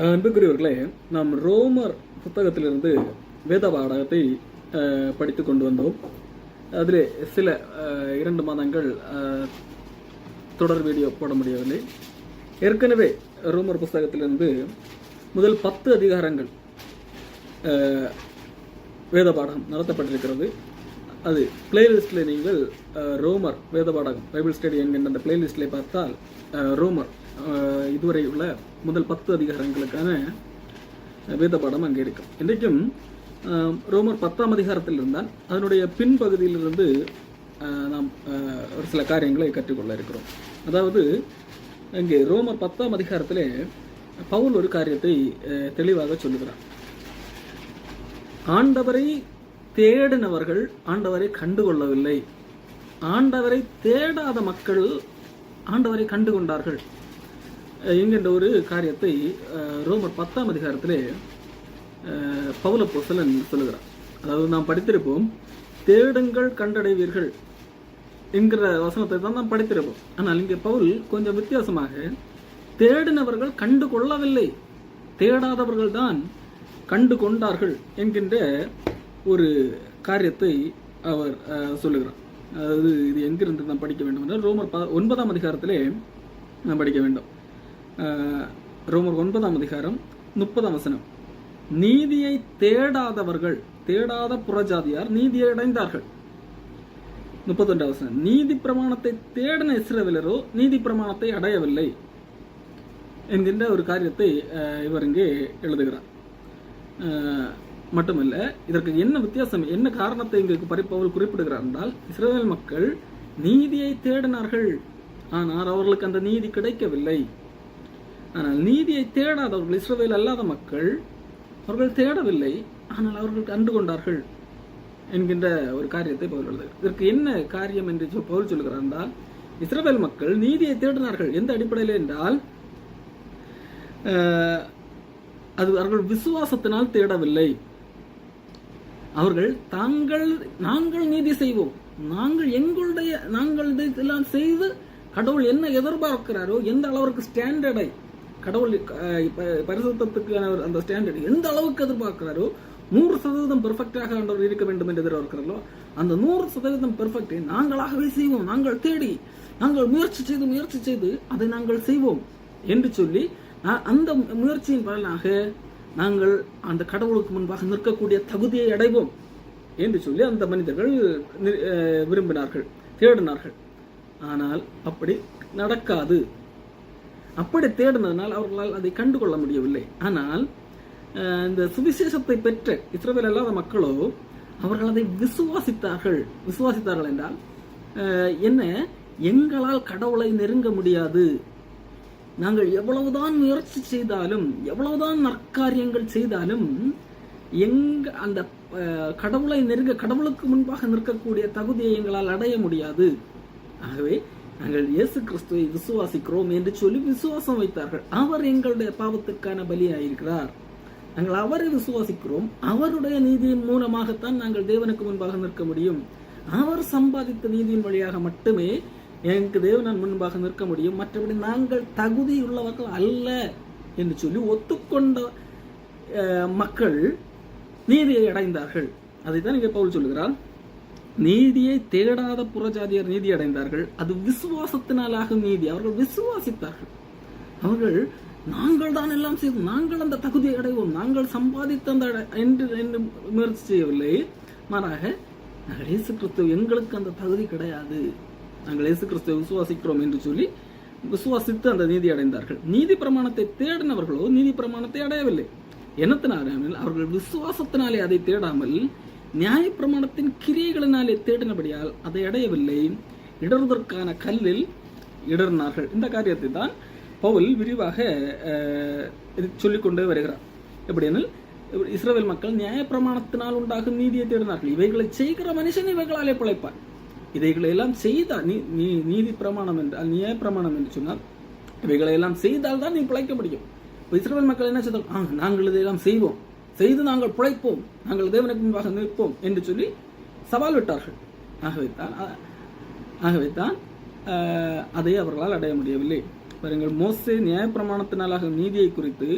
அன்புக்குரியவர்களே, நாம் ரோமர் புத்தகத்திலிருந்து வேத பாடகத்தை படித்து கொண்டு வந்தோம். அதில் சில 2 மாதங்கள் தொடர் வீடியோ போட முடியவில்லை. ஏற்கனவே ரோமர் புத்தகத்திலிருந்து முதல் 10 அதிகாரங்கள் வேத பாடகம் நடத்தப்பட்டிருக்கிறது. அது பிளேலிஸ்டில் நீங்கள் ரோமர் வேத பாடகம் பைபிள் ஸ்டடி என்கின்ற அந்த பிளேலிஸ்டில் பார்த்தால் ரோமர் இதுவரை உள்ள முதல் 10 அதிகாரங்களுக்கான வேத பாடம் அங்கே இருக்கும். இன்றைக்கும் ரோமர் 10ஆம் அதிகாரத்தில் இருந்தால் அதனுடைய பின்பகுதியிலிருந்து நாம் ஒரு சில காரியங்களை கற்றுக்கொள்ள இருக்கிறோம். அதாவது இங்கே ரோமர் 10ஆம் அதிகாரத்திலே பவுல் ஒரு காரியத்தை தெளிவாக சொல்லுகிறார். ஆண்டவரை தேடினவர்கள் ஆண்டவரை கண்டுகொள்ளவில்லை, ஆண்டவரை தேடாத மக்கள் ஆண்டவரை கண்டுகொண்டார்கள் என்கின்ற ஒரு காரியத்தை ரோமர் 10ஆம் அதிகாரத்திலே பவுல் அப்போஸ்தலன் சொல்லுகிறார். அதாவது நாம் படித்திருப்போம், தேடுங்கள் கண்டடைவீர்கள் என்கிற வசனத்தை தான் நாம் படித்திருப்போம். ஆனால் இங்கே பவுல் கொஞ்சம் வித்தியாசமாக தேடினவர்கள் கண்டு கொள்ளவில்லை, தேடாதவர்கள் தான் கண்டு கொண்டார்கள் என்கின்ற ஒரு காரியத்தை அவர் சொல்லுகிறார். அதாவது இது எங்கிருந்து நாம் படிக்க வேண்டும் என்றால் ரோமர் 9ஆம் அதிகாரத்திலே நாம் படிக்க வேண்டும். ரோமர் 9ஆம் அதிகாரம் 30ஆம் வசனம், நீதியை தேடாதவர்கள், தேடாத புறஜாதியார் நீதியை அடைந்தார்கள். 31ஆம் வசனம், நீதி பிரமாணத்தை தேடின இஸ்ரவேலரோ நீதி பிரமாணத்தை அடையவில்லை என்கின்ற ஒரு காரியத்தை இவர் இங்கே எழுதுகிறார். மட்டுமல்ல, இதற்கு என்ன வித்தியாசம், என்ன காரணத்தை இங்கு பவுல் குறிப்பிடுகிறார் என்றால், இஸ்ரவேல் மக்கள் நீதியை தேடினார்கள், ஆனால் அவர்களுக்கு அந்த நீதி கிடைக்கவில்லை. ஆனால் நீதியை தேடாதவர்கள், இஸ்ரவேல் அல்லாத மக்கள், அவர்கள் தேடவில்லை, ஆனால் அவர்கள் கண்டு கொண்டார்கள் என்கின்ற ஒரு காரியத்தை பவுல் எழுதுகிறார். இதற்கு என்ன காரியம் என்று பவுல் சொல்கிறார் என்றால், இஸ்ரவேல் மக்கள் நீதியை தேடினார்கள். எந்த அடிப்படையில் என்றால், அது அவர்கள் விசுவாசத்தினால் தேடவில்லை. அவர்கள் நாங்கள் நீதி செய்வோம், நாங்கள் இதெல்லாம் செய்து கடவுள் என்ன எதிர்பார்க்கிறாரோ, எந்த அளவிற்கு ஸ்டாண்டர்டை கடவுள் பரிசுத்தத்துக்கு அந்த ஸ்டாண்டர்ட் எந்த அளவுக்கு எதிர்பார்க்கிறாரோ 100% பெர்ஃபெக்டாக ஆண்டவர் இருக்க வேண்டும் என்று எதிர்பார்க்கிறாரோ, அந்த 100% பெர்ஃபெக்டை நாங்களாகவே செய்வோம், நாங்கள் தேடி நாங்கள் முயற்சி செய்து அதை நாங்கள் செய்வோம் என்று சொல்லி, அந்த முயற்சியின் பலனாக நாங்கள் அந்த கடவுளுக்கு முன்பாக நிற்கக்கூடிய தகுதியை அடைவோம் என்று சொல்லி அந்த மனிதர்கள் விரும்பினார்கள், தேடினார்கள். ஆனால் அப்படி நடக்காது. அப்படி தேடினதனால் அவர்களால் அதை கண்டுகொள்ள முடியவில்லை. ஆனால் இந்த சுவிசேஷத்தை பெற்ற இஸ்ரவேல் அல்லாத மக்களோ அவர்கள் அதை விசுவாசித்தார்கள் என்றால் என்ன, எங்களால் கடவுளை நெருங்க முடியாது, நாங்கள் எவ்வளவுதான் முயற்சி செய்தாலும், எவ்வளவுதான் நற்காரியங்கள் செய்தாலும் அந்த கடவுளை நெருங்க, கடவுளுக்கு முன்பாக நிற்கக்கூடிய தகுதியை எங்களால் அடைய முடியாது. ஆகவே நாங்கள் இயேசு கிறிஸ்துவை விசுவாசிக்கிறோம் என்று சொல்லி விசுவாசம் வைத்தார்கள். அவர் எங்களுடைய பாவத்திற்கான பலியாயிருக்கிறார், நாங்கள் அவரை விசுவாசிக்கிறோம், அவருடைய நீதியின் மூலமாகத்தான் நாங்கள் தேவனுக்கு முன்பாக நிற்க முடியும், அவர் சம்பாதித்த நீதியின் வழியாக மட்டுமே எனக்கு தேவன் முன்பாக நிற்க முடியும், மற்றபடி நாங்கள் தகுதியுள்ளவர்கள் அல்ல என்று சொல்லி ஒத்துக்கொண்ட மக்கள் நீதியை அடைந்தார்கள். அதைத்தான் இங்கே பவுல் சொல்லுகிறார். நீதியை தேடாத புறஜாதியர் நீதி அடைந்தார்கள், அது விசுவாசத்தினாலாகும் நீதி. அவர்கள் விசுவாசித்தார்கள். அவர்கள் நாங்கள் தான் எல்லாம் செய்தோம், நாங்கள் அந்த தகுதியை அடைவோம், நாங்கள் சம்பாதித்த அந்த என்று முயற்சி செய்யவில்லை. மாறாக நாங்கள் இயேசு கிறிஸ்து, எங்களுக்கு அந்த தகுதி கிடையாது, நாங்கள் இயேசு கிறிஸ்துவை விசுவாசிக்கிறோம் என்று சொல்லி விசுவாசித்து அந்த நீதி அடைந்தார்கள். நீதி பிரமாணத்தை தேடினவர்களோ நீதி பிரமாணத்தை அடையவில்லை. என்னத்தினாலே? அவர்கள் விசுவாசத்தினாலே அதை தேடாமல் நியாய பிரமாணத்தின் கிரியைகளினாலே தேடினபடியால் அதை அடையவில்லை, இடறுவதற்கான கல்லில் இடர்னார்கள். இந்த காரியத்தை தான் பவுல் விரிவாக சொல்லிக்கொண்டே வருகிறார். எப்படியெனில், இஸ்ரவேல் மக்கள் நியாய பிரமாணத்தினால் உண்டாகும் நீதியை தேடினார்கள். இவைகளை செய்கிற மனுஷன் இவைகளாலே பிழைப்பார். இதைகளை எல்லாம் செய்தால் நீதி பிரமாணம் என்றால், நியாய பிரமாணம் என்று சொன்னால் இவைகளை எல்லாம் செய்தால் தான் நீ பிழைக்க முடியும். இஸ்ரவேல் மக்கள் என்ன செய்தால், நாங்கள் இதையெல்லாம் செய்வோம், செய்து நாங்கள் பிழைப்போம், நாங்கள் தேவனுக்கு முன்பாக நிற்போம் என்று சொல்லி சவால் விட்டார்கள். ஆகவேதான் அதை அவர்களால் அடைய முடியவில்லை. பாருங்கள், மோசே நியாயப்பிரமாணத்தினாலாக நீதியை குறித்து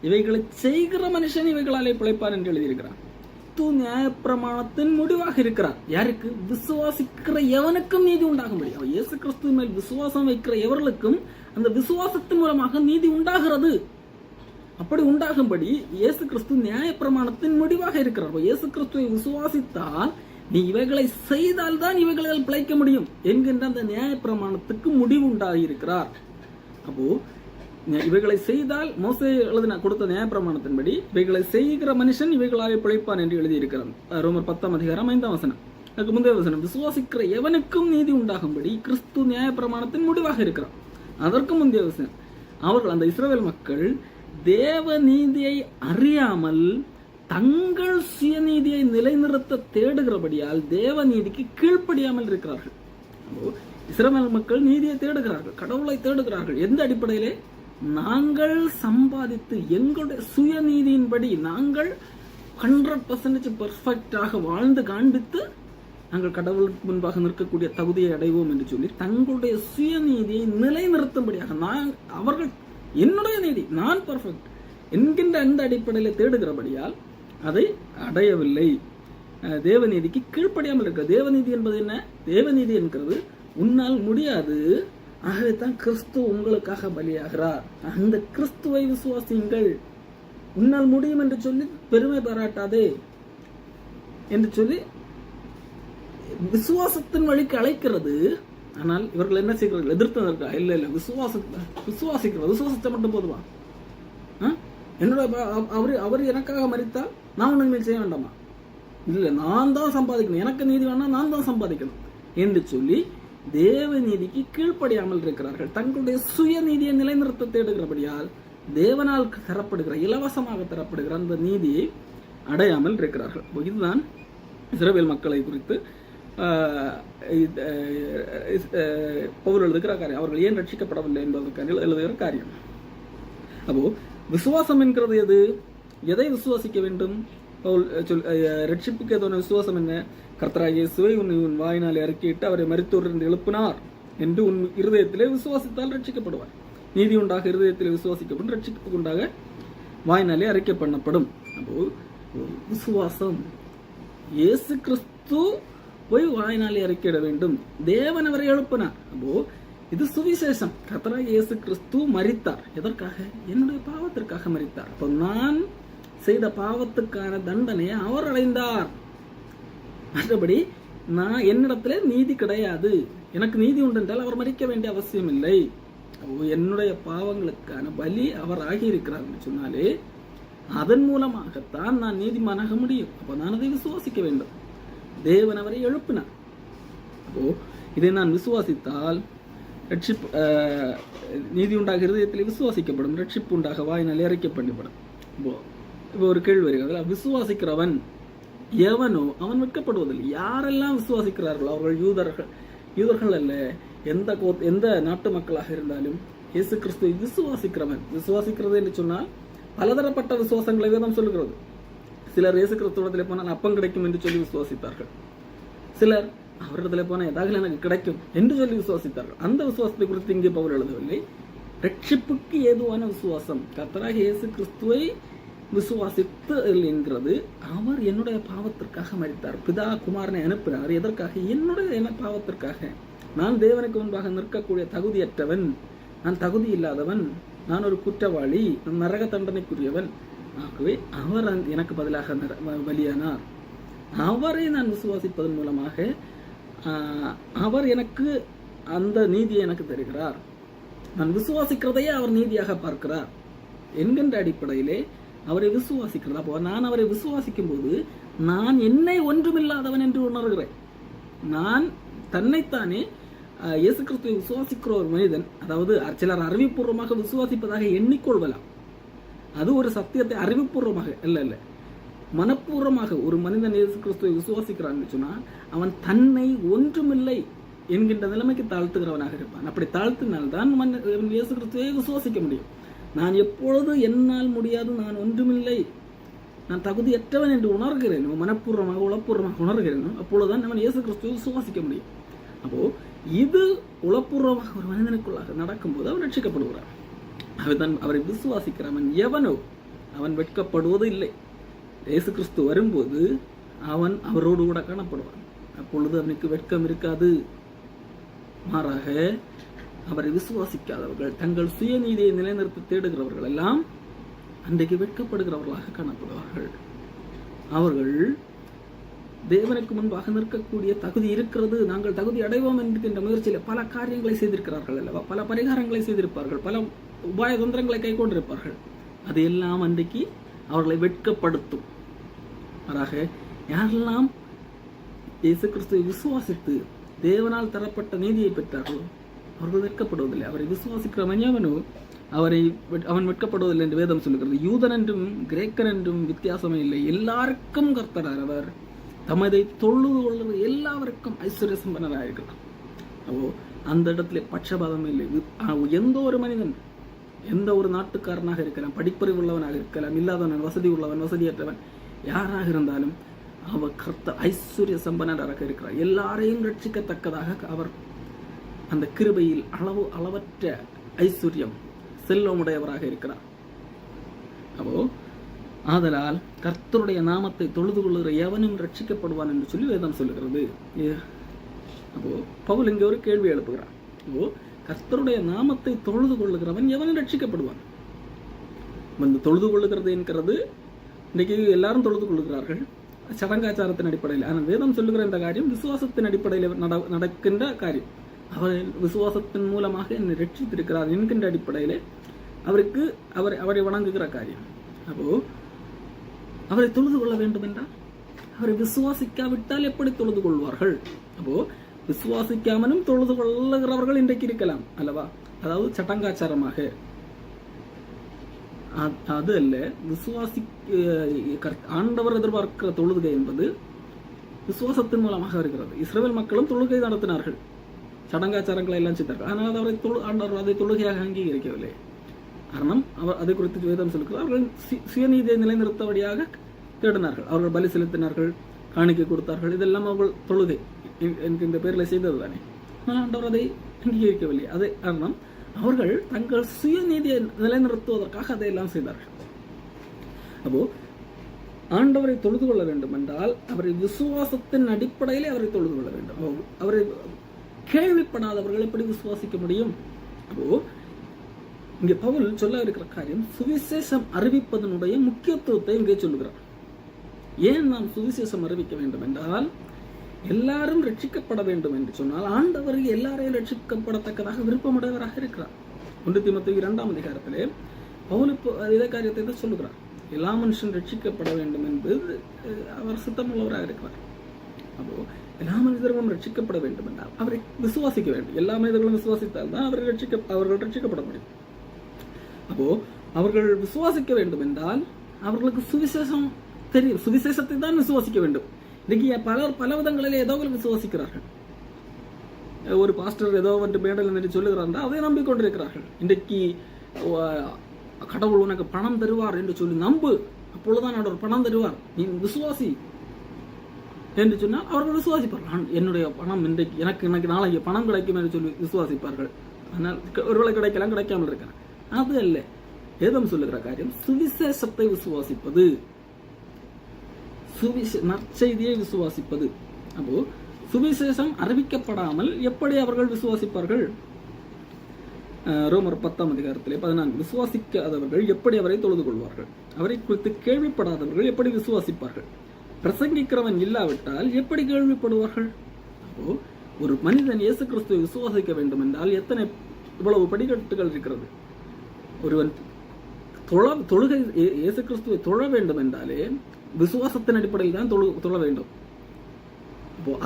இவைகளை செய்கிற மனுஷன் இவைகளாலே பிழைப்பான் என்று எழுதியிருக்கிறான். நியாயப்பிரமாணத்தின் முடிவாக இருக்கிறார். யாருக்கு? விசுவாசிக்கிற எவனுக்கும் நீதி உண்டாகும்படி. இயேசு கிறிஸ்து மேல் விசுவாசம் வைக்கிற எவர்களுக்கும் அந்த விசுவாசத்தின் மூலமாக நீதி உண்டாகிறது. அப்படி உண்டாகும்படி இயேசு கிறிஸ்து நியாயப்பிரமாணத்தின் முடிவாக இருக்கிறார். இயேசு கிறிஸ்துவை விசுவாசித்தால் நீ இவைகளை செய்தால் தான் இவைகளால் பிழைக்க முடியும் என்கின்ற அந்த நியாயப்பிரமாணத்துக்கு முடிவு உண்டாகியிருக்கிறார். அப்போ இவைகளை செய்தால் மோசே எழுதின கொடுத்த நியாயப்பிரமாணத்தின்படி இவைகளை செய்கிற மனுஷன் இவைகளாலே பிழைப்பான் என்று எழுதியிருக்கிறார். ரோமர் 10:5 அதுக்கு முந்தைய வசனம், விசுவாசிக்கிற எவனுக்கும் நீதி உண்டாகும்படி கிறிஸ்து நியாயப்பிரமாணத்தின் முடிவாக இருக்கிறார். அதற்கு முந்தைய வசனம், அவர்கள் அந்த இஸ்ரவேல் மக்கள் தேவ நீதியை அறியாமல் தங்கள் சுயநீதியை நிலைநிறுத்த தேடுகிறபடியால் தேவ நீதிக்கு கீழ்ப்படியாமல் இருக்கிறார்கள். இஸ்ரவேல் மக்கள் நீதியை தேடுகிறார்கள், கடவுளை தேடுகிறார்கள். எந்த அடிப்படையிலே? நாங்கள் சம்பாதித்து எங்களுடைய சுயநீதியின்படி நாங்கள் 100% பெர்ஃபெக்டாக வாழ்ந்து காண்பித்து நாங்கள் கடவுளுக்கு முன்பாக நிற்கக்கூடிய தகுதியை அடைவோம் என்று சொல்லி தங்களுடைய சுயநீதியை நிலைநிறுத்தும்படியாக அவர்கள் என்னுடைய நீதி, நான் பெர்ஃபெக்ட் என்கின்ற அந்த அடிப்படையில் தேடுகிறபடியால் அதை அடையவில்லை. தேவநீதிக்கு கீழ்ப்படியாமல் இருக்க. தேவநீதி என்பது என்ன? தேவநீதி என்கிறது உன்னால் முடியாது, ஆகவே தான் கிறிஸ்து உங்களுக்காக பலியாகிறார். அந்த கிறிஸ்துவை விசுவாசியுங்கள். உன்னால் முடியும் என்று சொல்லி பெருமை பாராட்டாதே என்று சொல்லி விசுவாசத்தின் வழிக்கு அழைக்கிறது. ஆனால் இவர்கள் என்ன செய்கிறார்கள்? எதிர்த்து இருக்கா? இல்ல விசுவாசித்த மட்டும் போதுமா? என்னோட அவர் எனக்காக மரித்தால் நான் ஒன்றுமே செய்ய வேண்டாமா? இல்ல, நான் தான் சம்பாதிக்கணும், எனக்கு நீதி வேணா நான் தான் சம்பாதிக்கணும் என்று சொல்லி தேவ நீதிக்கு கீழ்ப்படியாமல் இருக்கிறார்கள். தங்களுடைய சுய நீதியை நிலைநிறுத்த தேடுகிறபடியால் தேவனால் தரப்படுகிற, இலவசமாக தரப்படுகிற அந்த நீதியை அடையாமல் இருக்கிறார்கள். இதுதான் இஸ்ரவேல் மக்களை குறித்து பவுல் எழுதுகிற காரியம். அவர்கள் ஏன் ரட்சிக்கப்படவில்லை என்பதற்கான எழுதுகிற காரியம். அப்போ விசுவாசம் என்கிறது எது? எதை விசுவாசிக்க வேண்டும்? ரட்சிப்புக்கு எதோ விசுவாசம் என்ன? கர்த்தராகிய இயேசுவை உன் வாயினாலே அறிக்கையிட்டு அவரை மரித்தோரிலிருந்து எழுப்பினார் என்று உன் இருதயத்திலே விசுவாசித்தால் ரட்சிக்கப்படுவார். நீதி உண்டாக இருதயத்திலே விசுவாசிக்கப்படும், ரட்சிப்புக்கு உண்டாக வாயினாலே அறிக்கை பண்ணப்படும். அப்போ விசுவாசம், இயேசு கிறிஸ்து போய் வாயினாலே அறிக்கையிட வேண்டும், தேவன் அவரை எழுப்பினார். அப்போ இது சுவிசேஷம். கர்த்தராகிய இயேசு கிறிஸ்து மரித்தார். எதற்காக? என்னுடைய பாவத்திற்காக மரித்தார். அப்போ நான் செய்த பாவத்துக்கான தண்டனையை அவர் அடைந்தார். மற்றபடி நான் என்னிடத்துல நீதி கிடையாது, எனக்கு நீதி உண்டு என்றால் அவர் மரிக்க வேண்டிய அவசியம் இல்லை. என்னுடைய பாவங்களுக்கான பலி அவர் ஆகியிருக்கிறார் சொன்னாலே அதன் மூலமாகத்தான் நான் நீதிமானாக முடியும். அப்போ நான் அதை விசுவாசிக்க வேண்டும். தேவன் அவரை எழுப்பினார். அப்போ இதை நான் விசுவாசித்தால் ரட்சிப்பு, நீதி உண்டாக இருதயத்தில் விசுவாசிக்கப்படும், ரட்சிப்பு உண்டாக வாயினால் அறிக்கை பண்ணப்படும். இப்போ ஒரு கேள்வி வருகிறது, விசுவாசிக்கிறவன் எவனோ அவன் வெட்கப்படுவதில்லை. யாரெல்லாம் விசுவாசிக்கிறார்களோ அவர்கள் யூதர்கள் அல்ல, எந்த நாட்டு மக்களாக இருந்தாலும் இயேசு கிறிஸ்துவை விசுவாசிக்கிறவன். விசுவாசிக்கிறது என்று சொன்னால் பலதரப்பட்ட விசுவாசங்களை வேதம் சொல்லுகிறது. சிலர் இயேசு கிறிஸ்துவத்தில் போனால் அப்பம் கிடைக்கும் என்று சொல்லி விசுவாசித்தார்கள். சிலர் அவரிடத்தில் போனால் ஏதாவது எனக்கு கிடைக்கும் என்று சொல்லி விசுவாசித்தார்கள். அந்த விசுவாசத்தை குறித்து இங்கே பவுல் எழுதவில்லை. ரட்சிப்புக்கு ஏதுவான விசுவாசம், கர்த்தராகிய இயேசு கிறிஸ்துவை விசுவாசித்து என்கிறது. அவர் என்னுடைய பாவத்திற்காக மரித்தார். பிதா குமாரனை அனுப்பினார். எதற்காக? என்னுடைய பாவத்திற்காக. நான் தேவனுக்கு முன்பாக நிற்கக்கூடிய தகுதியற்றவன், நான் தகுதி இல்லாதவன், நான் ஒரு குற்றவாளி, நான் நரக தண்டனைக்குரியவன். ஆகவே அவர் எனக்கு பதிலாக பலியானார். அவரை நான் விசுவாசிப்பதன் மூலமாக அவர் எனக்கு அந்த நீதியை எனக்கு தருகிறார். நான் விசுவாசிக்கிறதையே அவர் நீதியாக பார்க்கிறார் என்கின்ற அடிப்படையிலே அவரை விசுவாசிக்கிறது. அப்போ நான் அவரை விசுவாசிக்கும் போது நான் என்னை ஒன்றுமில்லாதவன் என்று உணர்கிறேன். நான் தன்னைத்தானே இயேசு கிறிஸ்துவை விசுவாசிக்கிற ஒரு மனிதன், அதாவது சிலர் அறிவுபூர்வமாக விசுவாசிப்பதாக எண்ணிக்கொள்வலாம். அது ஒரு சத்தியத்தை அறிவுபூர்வமாக இல்ல மனப்பூர்வமாக ஒரு மனிதன் இயேசு கிறிஸ்துவை விசுவாசிக்கிறான்னு சொன்னா அவன் தன்னை ஒன்றுமில்லை என்கின்ற நிலைமைக்கு தாழ்த்துகிறவனாக இருப்பான். அப்படி தாழ்த்தினால்தான் இயேசு கிறிஸ்துவை விசுவாசிக்க முடியும். நான் எப்பொழுது என்னால் முடியாது, நான் ஒன்றுமில்லை, நான் தகுதியற்றவன் என்று உணர்கிறேன், மனப்பூர்வமாக உளப்பூர்வமாக உணர்கிறேன், அப்பொழுதுதான் அவன் இயேசு கிறிஸ்துவை விசுவாசிக்க முடியும். அப்போ இது உளப்பூர்வமாக ஒரு மனிதனுக்குள்ளாக நடக்கும்போது அவன் ரட்சிக்கப்படுகிறான். அவரை விசுவாசிக்கிறவன் எவனோ அவன் வெட்கப்படுவது இல்லை. இயேசு கிறிஸ்து வரும்போது அவன் அவரோடு கூட காணப்படுவான். அப்பொழுது அவனுக்கு வெட்கம் இருக்காது. மாறாக அவரை விசுவாசிக்காதவர்கள், தங்கள் சுயநீதியை நிலைநிறுத்த தேடுகிறவர்கள் எல்லாம் அன்றைக்கு வெட்கப்படுகிறவர்களாக காணப்படுவார்கள். அவர்கள் தேவனுக்கு முன்பாக நிற்கக்கூடிய தகுதி இருக்கிறது, நாங்கள் தகுதி அடைவோம் என்கின்ற முயற்சியில் பல காரியங்களை செய்திருக்கிறார்கள் அல்லவா, பல பரிகாரங்களை செய்திருப்பார்கள், பல உபாய தந்திரங்களை கை கொண்டிருப்பார்கள். அது எல்லாம் அன்றைக்கு அவர்களை வெட்கப்படுத்தும். மாறாக யாரெல்லாம் இயேசு கிறிஸ்துவை விசுவாசித்து தேவனால் தரப்பட்ட நீதியை பெற்றார்களோ அவர்கள் வெட்கப்படுவதில்லை. அவரை விசுவாசிக்கிற மனிதனோ அவன் வெட்கப்படுவதில்லை என்று வேதம் சொல்லுகிறது. யூதன் என்றும் கிரேக்கன் என்றும் வித்தியாசமே இல்லை, எல்லாருக்கும் கர்த்தரார் அவர். தமதை தொழுது கொள்வது எல்லாருக்கும் ஐஸ்வர்ய சம்பன்னராக இருக்கிறார். அந்த இடத்துல பட்சபாதம் இல்லை. எந்த ஒரு மனிதன், எந்த ஒரு நாட்டுக்காரனாக இருக்கலாம், படிப்பறிவு உள்ளவனாக இருக்கலாம், இல்லாதவன், வசதி உள்ளவன், வசதியற்றவன், யாராக இருந்தாலும் அவர் கர்த்தர் ஐஸ்வர்ய சம்பன்னராக இருக்கிறார். எல்லாரையும் ரட்சிக்கத்தக்கதாக அவர் அந்த கிருபையில் அளவற்ற ஐஸ்வர்யம் செல்வமுடையவராக இருக்கிறார். ஆதலால் கர்த்தருடைய நாமத்தை தொழுது கொள்ளுகிற எவனும் ரட்சிக்கப்படுவான் என்று சொல்லி வேதம் சொல்லுகிறது. பவுல் இங்கே ஒரு கேள்வி எழுப்புகிறார். கர்த்தருடைய நாமத்தை தொழுது கொள்ளுகிறவன் எவனும் ரட்சிக்கப்படுவான். தொழுது கொள்ளுகிறது என்கிறது இன்னைக்கு எல்லாரும் தொழுது கொள்ளுகிறார்கள் சடங்காச்சாரத்தின் அடிப்படையில். ஆனால் வேதம் சொல்லுகிற இந்த காரியம் விசுவாசத்தின் அடிப்படையில் நடக்கின்ற காரியம். அவர் விசுவாசத்தின் மூலமாக என்னை ரட்சித்திருக்கிறார் என்கின்ற அடிப்படையிலே அவரை வணங்குகிற காரியம். அவரை தொழுது கொள்ள வேண்டும் என்றால் அவரை விசுவாசிக்காவிட்டால் எப்படி தொழுது கொள்வார்கள்? விசுவாசிக்காமலும் தொழுது கொள்ளுகிறவர்கள் இன்றைக்கு இருக்கலாம் அல்லவா? அதாவது சட்டங்காச்சாரமாக அது அல்ல. ஆண்டவர் எதிர்பார்க்கிற தொழுகை என்பது விசுவாசத்தின் மூலமாக இருக்கிறது. இஸ்ரவேல் மக்களும் தொழுகை நடத்தினார்கள், சடங்காச்சாரங்களை எல்லாம் செய்தார்கள். ஆனால் ஆண்டவர் அதை தொழுகையாக அங்கீகரிக்கவில்லை. காரணம் அவர் அதை குறித்து வேதம் சொல்லுகிறார். அவர்கள் சுயநீதியை நிலைநிறுத்தபடியாக தேடினார்கள். அவர்கள் பலி செலுத்தினார்கள், காணிக்கை கொடுத்தார்கள். இதெல்லாம் அவர்கள் தொழுகை என்கின்ற பேரில் செய்தது தானே. ஆனால் ஆண்டவர் அதை அங்கீகரிக்கவில்லை. அதே காரணம் அவர்கள் தங்கள் சுயநீதியை நிலைநிறுத்துவதற்காக அதையெல்லாம் செய்தார்கள். ஆண்டவரை தொழுது கொள்ள வேண்டும் என்றால் அவரை விசுவாசத்தின் அடிப்படையிலே அவரை தொழுது கொள்ள வேண்டும். அவரை கேள்விப்படாதவர்கள் எப்படி விசுவாசிக்க முடியும்? இங்கே பவுல் சொல்ல இருக்கிற காரியம் சுவிசேஷம் அறிவிப்பதனுடைய முக்கியத்துவத்தை இங்கே சொல்லுகிறார். ஏன் நாம் சுவிசேஷம் அறிவிக்க வேண்டும் என்றால் எல்லாரும் ரட்சிக்கப்பட வேண்டும் என்று சொன்னால் ஆண்டவர் எல்லாரையும் ரட்சிக்கப்படத்தக்கதாக விருப்பமுடையவராக இருக்கிறார். 1 தீமோத்தேயு 2ஆம் அதிகாரத்திலே பவுல் இதே காரியத்தை தான் சொல்லுகிறார். எல்லா மனுஷன் ரட்சிக்கப்பட வேண்டும் என்பது அவர் சித்தமுள்ளவராக இருக்கிறார். எல்லா மனிதர்களும் ரட்சிக்கப்பட வேண்டும் என்றால் அவரை விசுவாசிக்க வேண்டும். எல்லா மனிதர்களும் விசுவாசித்தால் தான் அவர்கள் ரட்சிக்கப்பட முடியும். அவர்கள் விசுவாசிக்க வேண்டும் என்றால் அவர்களுக்கு சுவிசேஷம் தெரியும். சுவிசேஷத்தை தான் விசுவாசிக்க வேண்டும். இன்னைக்கு பலர் பல விதங்களில் ஏதோ விசுவாசிக்கிறார்கள். ஒரு பாஸ்டர் ஏதோ வந்து மேடல் என்று சொல்லுகிறார், அதை நம்பிக்கொண்டிருக்கிறார்கள். இன்றைக்கு கடவுள் உனக்கு பணம் தருவார் என்று சொல்லி நம்பு, அப்பொழுதுதான் அவர் பணம் தருவார், நீ விசுவாசி என்று சொன்னால் அவர்கள் விசுவாசிப்பார்கள். என்னுடைய பணம் இன்றைக்கு எனக்கு நாளைக்கு பணம் கிடைக்கும் என்று சொல்லி விசுவாசிப்பார்கள். ஆனால் ஒருவேளை கிடைக்கலாம், கிடைக்காமல் இருக்கிறேன். அது அல்ல வேதம் சொல்லுகிற காரியம். சுவிசேஷத்தை விசுவாசிப்பது, நற்செய்தியை விசுவாசிப்பது. சுவிசேஷம் அறிவிக்கப்படாமல் எப்படி அவர்கள் விசுவாசிப்பார்கள்? ரோமர் 10ஆம் அதிகாரத்திலே 14 விசுவாசிக்காதவர்கள் எப்படி அவரை தொழுது கொள்வார்கள்? அவரை குறித்து கேள்விப்படாதவர்கள் எப்படி விசுவாசிப்பார்கள்? பிரசங்கிக்கிறவன் இல்லாவிட்டால் எப்படி கேள்விப்படுவார்கள்? ஒரு மனிதன் இயேசு கிறிஸ்துவை விசுவாசிக்க வேண்டும் என்றால் இவ்வளவு படிக்கட்டுகள் இருக்கிறது. ஒருவன் தொழுகை இயேசு கிறிஸ்துவை தொழ வேண்டும் என்றாலே விசுவாசத்தின் அடிப்படையில் தான் தொழ வேண்டும்.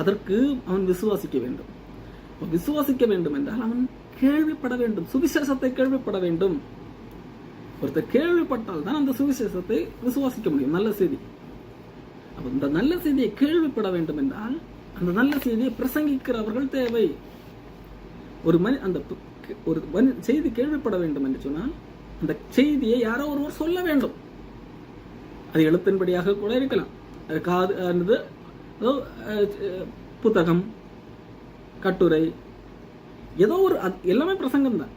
அதற்கு அவன் விசுவாசிக்க வேண்டும். விசுவாசிக்க வேண்டும் என்றால் அவன் கேள்விப்பட வேண்டும், சுவிசேஷத்தை கேள்விப்பட வேண்டும். ஒருத்தர் கேள்விப்பட்டால் தான் அந்த சுவிசேஷத்தை விசுவாசிக்க முடியும். நல்ல செய்தி. இந்த நல்ல செய்தியை கேள்விப்பட வேண்டும் என்றால் அந்த நல்ல செய்தியை பிரசங்கிக்கிறவர்கள் தேவை. ஒரு செய்தி கேள்விப்பட வேண்டும் என்று சொன்னால் அந்த செய்தியை யாரோ ஒருவர் சொல்ல வேண்டும். அது எழுத்தின்படியாக கூட இருக்கலாம், புத்தகம், கட்டுரை, ஏதோ ஒரு எல்லாமே பிரசங்கம் தான்.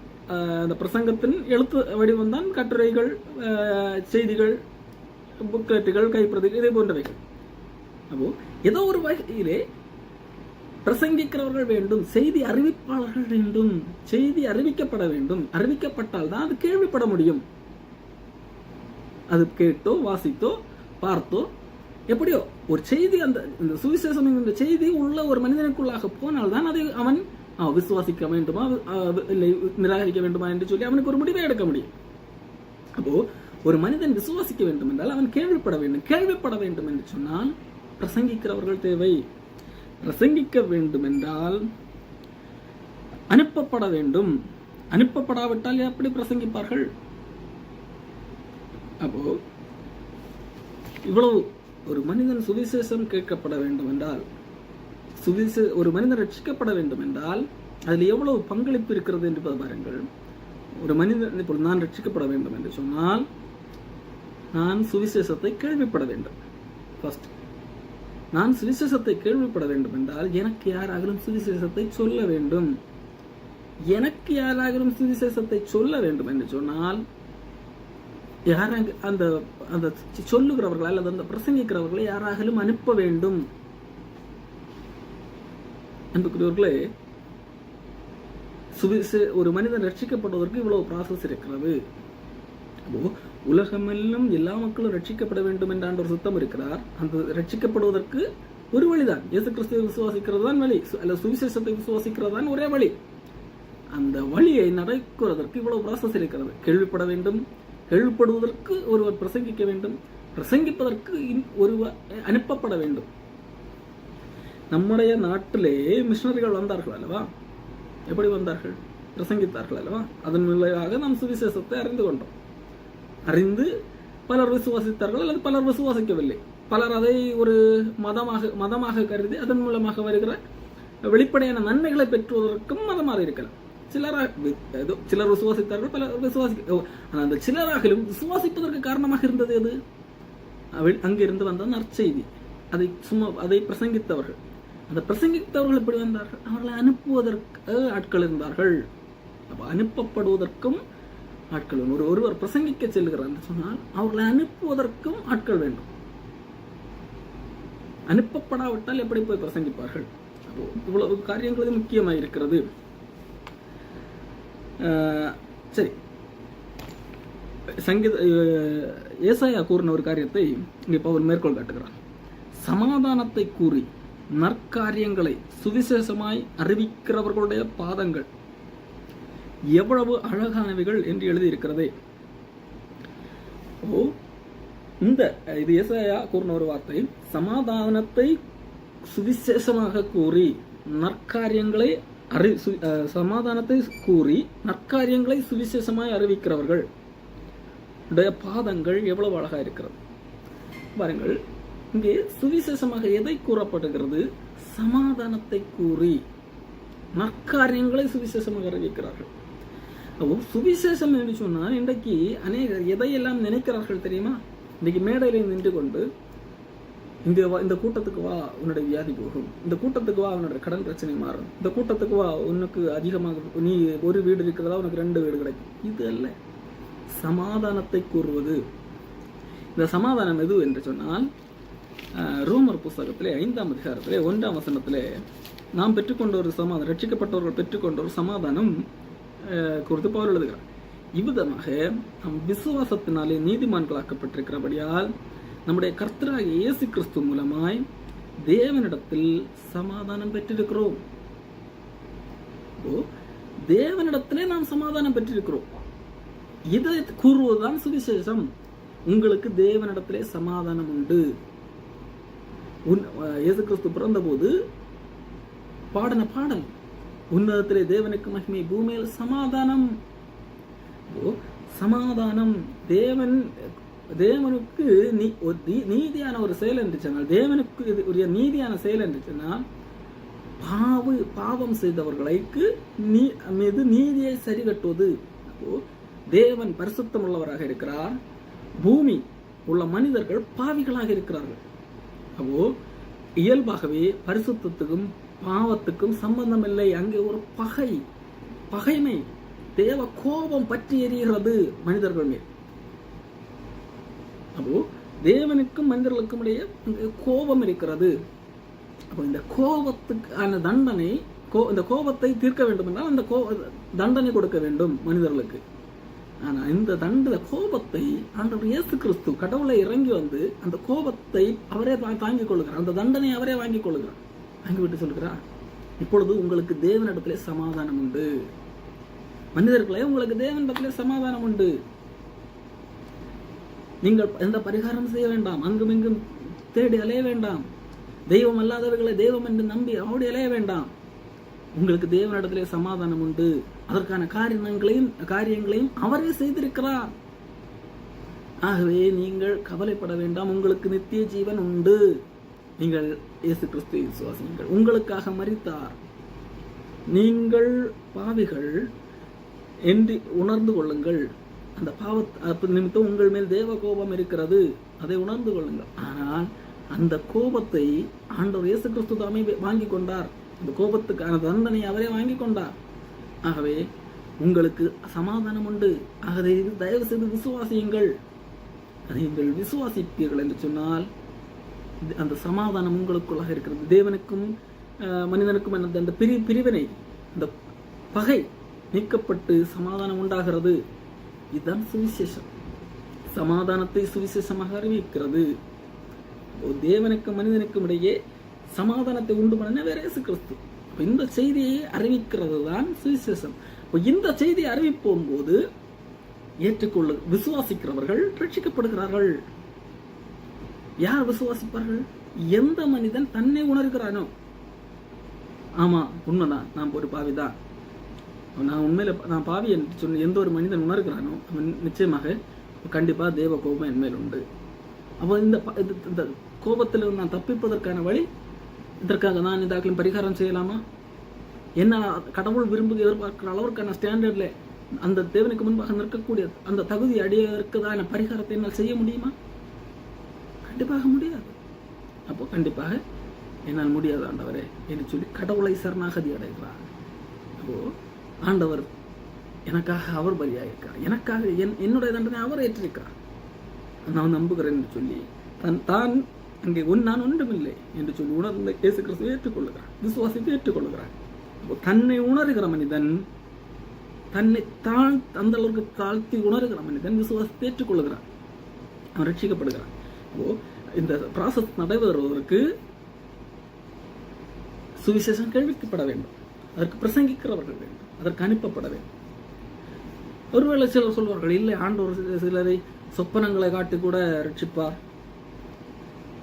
அந்த பிரசங்கத்தின் எழுத்து வடிவம் தான் கட்டுரைகள், செய்திகள், புக்லெட்டுகள், கைப்பிரதிகள், இதே போன்றவைகள். அப்போ ஏதோ ஒரு வகையிலே பிரசங்கிக்கிறவர்கள் வேண்டும், செய்தி அறிவிப்பாளர்கள் வேண்டும், செய்தி அறிவிக்கப்பட வேண்டும். அறிவிக்கப்பட்டால் தான் அது கேள்விப்பட முடியும். அது கேட்டோ வாசித்தோ பார்த்தோ எப்படியோ ஒரு செய்தி, அந்த சுவிசேஷம் என்கிற செய்தி உள்ள ஒரு மனிதனுக்குள்ளாக போனால் தான் அதை அவன் விசுவாசிக்க வேண்டுமா இல்லை நிராகரிக்க வேண்டுமா என்று சொல்லி அவனுக்கு ஒரு முடிவை எடுக்க முடியும். அப்போ ஒரு மனிதன் விசுவாசிக்க வேண்டும் என்றால் அவன் கேள்விப்பட வேண்டும். கேள்விப்பட வேண்டும் என்று சொன்னால் பிரசங்கிக்கிறவர்கள் தேவை. பிரசங்கிக்க வேண்டும் என்றால் அனுப்பப்பட வேண்டும். அனுப்பப்படாவிட்டால் எப்படி பிரசங்கிப்பார்கள்? அப்போ இவ்வளவு ஒரு மனிதன் சுவிசேஷம் கேட்கப்பட வேண்டும் என்றால், ஒரு மனிதன் ரட்சிக்கப்பட வேண்டும் என்றால் அதில் எவ்வளவு பங்களிப்பு இருக்கிறது என்று பாருங்கள். ஒரு மனிதன் இப்பொழுது நான் ரட்சிக்கப்பட வேண்டும் என்று சொன்னால் நான் சுவிசேஷத்தை கேள்விப்பட வேண்டும். ஃபர்ஸ்ட் நான் சுவிசேஷத்தை கேள்விப்பட வேண்டும் என்றால் எனக்கு யாராகிலும் சுவிசேஷத்தை சொல்ல வேண்டும். எனக்கு யாராகிலும் சுவிசேஷத்தை சொல்ல வேண்டும் என்று சொன்னால் அந்த அந்த சொல்லுகிறவர்கள் அல்லது அந்த பிரசங்கிக்கிறவர்களை யாராகிலும் அனுப்ப வேண்டும். அன்புக்குரியவர்களே, ஒரு மனிதன் ரட்சிக்கப்படுவதற்கு இவ்வளவு ப்ராசஸ் இருக்கிறது. அப்போ உலகமெல்லாம் எல்லா மக்களும் ரட்சிக்கப்பட வேண்டும் என்ற ஒரு சுத்தம் இருக்கிறார். அந்த ரட்சிக்கப்படுவதற்கு ஒரு வழிதான் இயேசு கிறிஸ்துவை விசுவாசிக்கிறது தான் வழி, அல்ல சுவிசேஷத்தை விசுவாசிக்கிறது தான் ஒரே வழி. அந்த வழியை நடக்கிறதற்கு இவ்வளவு ப்ராசஸ் இருக்கிறது. கேள்விப்பட வேண்டும், கேள்விப்படுவதற்கு ஒருவர் பிரசங்கிக்க வேண்டும், பிரசங்கிப்பதற்கு ஒருவர் அனுப்பப்பட வேண்டும். நம்முடைய நாட்டிலே மிஷனரிகள் வந்தார்கள் அல்லவா? எப்படி வந்தார்கள்? பிரசங்கித்தார்கள் அல்லவா? அதன் விளைவாக நாம் சுவிசேஷத்தை அறிந்து கொண்டோம். அறிந்து பலர் விசுவாசித்தார்கள் அல்லது பலர் விசுவாசிக்கவில்லை. பலர் அதை ஒரு மதமாக கருதி அதன் மூலமாக வருகிற வெளிப்படையான நன்மைகளை பெற்றுவதற்கும் மதமாக இருக்கலாம். சிலர் விசுவாசித்தார்கள், பலர் அந்த சிலராகிலும் விசுவாசிப்பதற்கு காரணமாக இருந்தது எது? அங்கிருந்து வந்த நற்செய்தி, அதை பிரசங்கித்தவர்கள். அந்த பிரசங்கித்தவர்கள் எப்படி வந்தார்கள்? அவர்களை அனுப்புவதற்கு ஆட்கள் இருந்தார்கள். அப்ப அனுப்பப்படுவதற்கும் ஆட்கள் வேண்டும். ஒருவர் பிரசங்கிக்க செல்கிறார் என்று சொன்னால் அவர்களை அனுப்புவதற்கும் ஆட்கள் வேண்டும். அனுப்பப்படாவிட்டால் எப்படி போய் பிரசங்கிப்பார்கள்? அப்போ இவ்வளவு காரியங்கள் முக்கியமாக இருக்கிறது. சரி, ஏசாயா கூறின ஒரு காரியத்தை இங்கே பவுல் மேற்கோள் காட்டுகிறார். சமாதானத்தை கூறி நற்காரியங்களை சுவிசேஷமாய் அறிவிக்கிறவர்களுடைய பாதங்கள் எவ்வளவு அழகானவைகள் என்று எழுதியிருக்கிறதே. இது ஏசாயா கூறின ஒரு வார்த்தை. சமாதானத்தை சுவிசேஷமாக கூறி நற்காரியங்களை சமாதானத்தை கூறி நற்காரியங்களை சுவிசேஷமாய் அறிவிக்கிறவர்கள் பாதங்கள் எவ்வளவு அழகா இருக்கிறது பாருங்கள். இங்கே சுவிசேஷமாக எதை கூறப்படுகிறது? சமாதானத்தை கூறி நற்காரியங்களை சுவிசேஷமாக அறிவிக்கிறார்கள். அப்போ சுவிசேஷம் என்று சொன்னால் இன்றைக்கு அநேகர் எதையெல்லாம் நினைக்கிறார்கள் தெரியுமா? இன்னைக்கு மேடையில் நின்று கொண்டு இந்த கூட்டத்துக்கு வா உன்னுடைய வியாதி போகும், இந்த கூட்டத்துக்கு வா உன்னுடைய கடன் பிரச்சனை மாறும், இந்த கூட்டத்துக்கு வா உனக்கு அதிகமாக நீ ஒரு வீடு இருக்கிறதா உனக்கு 2 வீடு கிடைக்கும். இது அல்ல சமாதானத்தை கூறுவது. இந்த சமாதானம் எது என்று சொன்னால் ரோமர் புஸ்தகத்திலே 5ஆம் அதிகாரத்திலே 1ஆம் வசனத்திலே நாம் பெற்றுக்கொண்ட ஒரு சமாதானம், ரட்சிக்கப்பட்டவர்கள் பெற்றுக்கொண்ட ஒரு சமாதானம் குறித்து பவுல் எழுதுகிறார். இவ்விதமாக நாம் விசுவாசத்தினாலே நீதிமான்களாக்கப்பட்டிருக்கிறபடியால் நம்முடைய கர்த்தராகிய இயேசு கிறிஸ்து மூலமாய் தேவனிடத்தில் சமாதானம் பெற்றிருக்கிறோம். தேவனிடத்திலே நாம் சமாதானம் பெற்றிருக்கிறோம். இதை கூறுவதுதான் சுவிசேஷம். உங்களுக்கு தேவனிடத்திலே சமாதானம் உண்டு. இயேசு கிறிஸ்து பிறந்த போது பாடின பாடல், உன்னதத்திலே தேவனுக்கு மகிமை, பூமியில் சமாதானம். சமாதானம் தேவனுக்கு நீதியான ஒரு செயல் என்று சொன்னால், தேவனுக்கு ஒரு நீதியான செயல் என்று சொன்னால் பாவம் செய்தவர்களுக்கு மீது நீதியை சரி கட்டுவது. தேவன் பரிசுத்தம் உள்ளவராக இருக்கிறார், பூமி உள்ள மனிதர்கள் பாவிகளாக இருக்கிறார்கள். அப்போ இயல்பாகவே பரிசுத்தத்துக்கும் பாவத்துக்கும் சம்பந்தம் இல்லை. அங்கே ஒரு பகைமை, தேவ கோபம் பற்றி எரிகிறது மனிதர்கள் மேல். அப்போ தேவனுக்கும் மனிதர்களுக்கும் இடையே கோபம் இருக்கிறது. அப்போ இந்த கோபத்துக்கான தண்டனை, இந்த கோபத்தை தீர்க்க வேண்டும் என்றால் அந்த தண்டனை கொடுக்க வேண்டும் மனிதர்களுக்கு. ஆனா இந்த கோபத்தை ஆண்டவர் இயேசு கிறிஸ்து கடவுளை இறங்கி வந்து அந்த கோபத்தை அவரே தாங்கிக் கொள்கிறார், அந்த தண்டனை அவரே வாங்கிக் கொள்கிறார். வாங்கிவிட்டு சொல்கிறார், இப்பொழுது உங்களுக்கு தேவனிடத்திலே சமாதானம் உண்டு. மனிதர்களே, உங்களுக்கு தேவனிடத்திலே சமாதானம் உண்டு. நீங்கள் எந்த பரிகாரம் செய்ய வேண்டாம், அங்கும் இங்கும் தேடி அலைய வேண்டாம், தெய்வம் அல்லாதவர்களை தெய்வம் என்று நம்பி ஓடி அலைய வேண்டாம். உங்களுக்கு தேவனிடத்திலே சமாதானம் உண்டு. அதற்கான காரியங்களையும் அவரே செய்திருக்கிறார். ஆகவே நீங்கள் கவலைப்பட வேண்டாம், உங்களுக்கு நித்திய ஜீவன் உண்டு. நீங்கள் இயேசு கிறிஸ்துவை விசுவாசியுங்கள், உங்களுக்காக மரித்தார். நீங்கள் பாவிகள் என்று உணர்ந்து கொள்ளுங்கள். அந்த பாவ நிமித்தம் உங்கள் மேல் தேவ கோபம் இருக்கிறது, அதை உணர்ந்து கொள்ளுங்கள். ஆனால் அந்த கோபத்தை ஆண்டவர் இயேசு கிறிஸ்து தாமே வாங்கி கொண்டார். அந்த கோபத்துக்கான தண்டனை அவரே வாங்கி கொண்டார். ஆகவே உங்களுக்கு சமாதானம் உண்டு. ஆகவே தயவு செய்து விசுவாசியுங்கள். அதை நீங்கள் விசுவாசிப்பீர்கள் என்று சொன்னால் அந்த சமாதானம் உங்களுக்குள்ளாக இருக்கிறது. தேவனுக்கும் மனிதனுக்கும் அந்த பிரிவினை, அந்த பகை நீக்கப்பட்டு சமாதானம் உண்டாகிறது. இதுதான் சுவிசேஷம். சமாதானத்தை சுவிசேஷமாக அறிவிக்கிறது. தேவனுக்கும் மனிதனுக்கும் இடையே சமாதானத்தை உண்டு பண்ண வேற இயேசு கிறிஸ்து. இந்த செய்தியை அறிவிக்கிறது தான் சுவிசேஷம். இந்த செய்தியை அறிவிப்போம் போது விசுவாசிக்கிறவர்கள் ரட்சிக்கப்படுகிறார்கள். யார் விசுவாசிப்பார்கள்? எந்த மனிதன் தன்னை உணர்கிறானோ, ஆமா உண்மைதான், நான் ஒரு பாவிதான், நான் உண்மையில நான் பாவி என்று சொன்ன எந்த ஒரு மனிதன் உணர்கிறானோ அவன் நிச்சயமாக கண்டிப்பா தேவ கோபம் என் மேல் உண்டு. அப்போ இந்த கோபத்தில் நான் தப்பிப்பதற்கான வழி, இதற்காக நான் இதாக்கலும் பரிகாரம் செய்யலாமா? என்ன கடவுள் விரும்புக எதிர்பார்க்கிற அளவிற்கான ஸ்டாண்டர்ட்ல அந்த தேவனுக்கு முன்பாக நிற்கக்கூடிய அந்த தகுதி அடையதற்கான பரிகாரத்தை என்னால் செய்ய முடியுமா? கண்டிப்பாக முடியாது. அப்போ கண்டிப்பாக என்னால் முடியாது ஆண்டவரே என்று சொல்லி கடவுளை சரணாகதி அடைகிறார். அப்போ ஆண்டவர் எனக்காக அவர் பலியாயிருக்கார், எனக்காக என்னுடைய தண்டனை அவர் ஏற்றிருக்கிறார், நான் நம்புகிறேன் என்று சொல்லி தான் அங்கே நான் ஒன்றுமில்லை என்று சொல்லி உணர்ந்த இயேசு கிறிஸ்துவை ஏற்றுக்கொள்ளுகிறார், விசுவாசத்தை ஏற்றுக்கொள்ளுகிறார். தன்னை உணர்கிற மனிதன், தன்னை அந்த அளவுக்கு தாழ்த்தி உணர்கிற மனிதன் விசுவாசத்தை ஏற்றுக்கொள்ளுகிறான், அவன் ரட்சிக்கப்படுகிறான். அப்போ இந்த ப்ராசஸ் நடைபெறுவதற்கு சுவிசேஷம் கேள்விக்கப்பட வேண்டும், அதற்கு பிரசங்கிக்கிறவர்கள் வேண்டும், அதற்கு அனுப்பப்பட வேண்டும். ஒருவேளை சிலர் சொல்வார்கள், இல்லை ஆண்டவர் சிலரை சொப்பனங்களை காட்டி கூட ரட்சிப்பார்.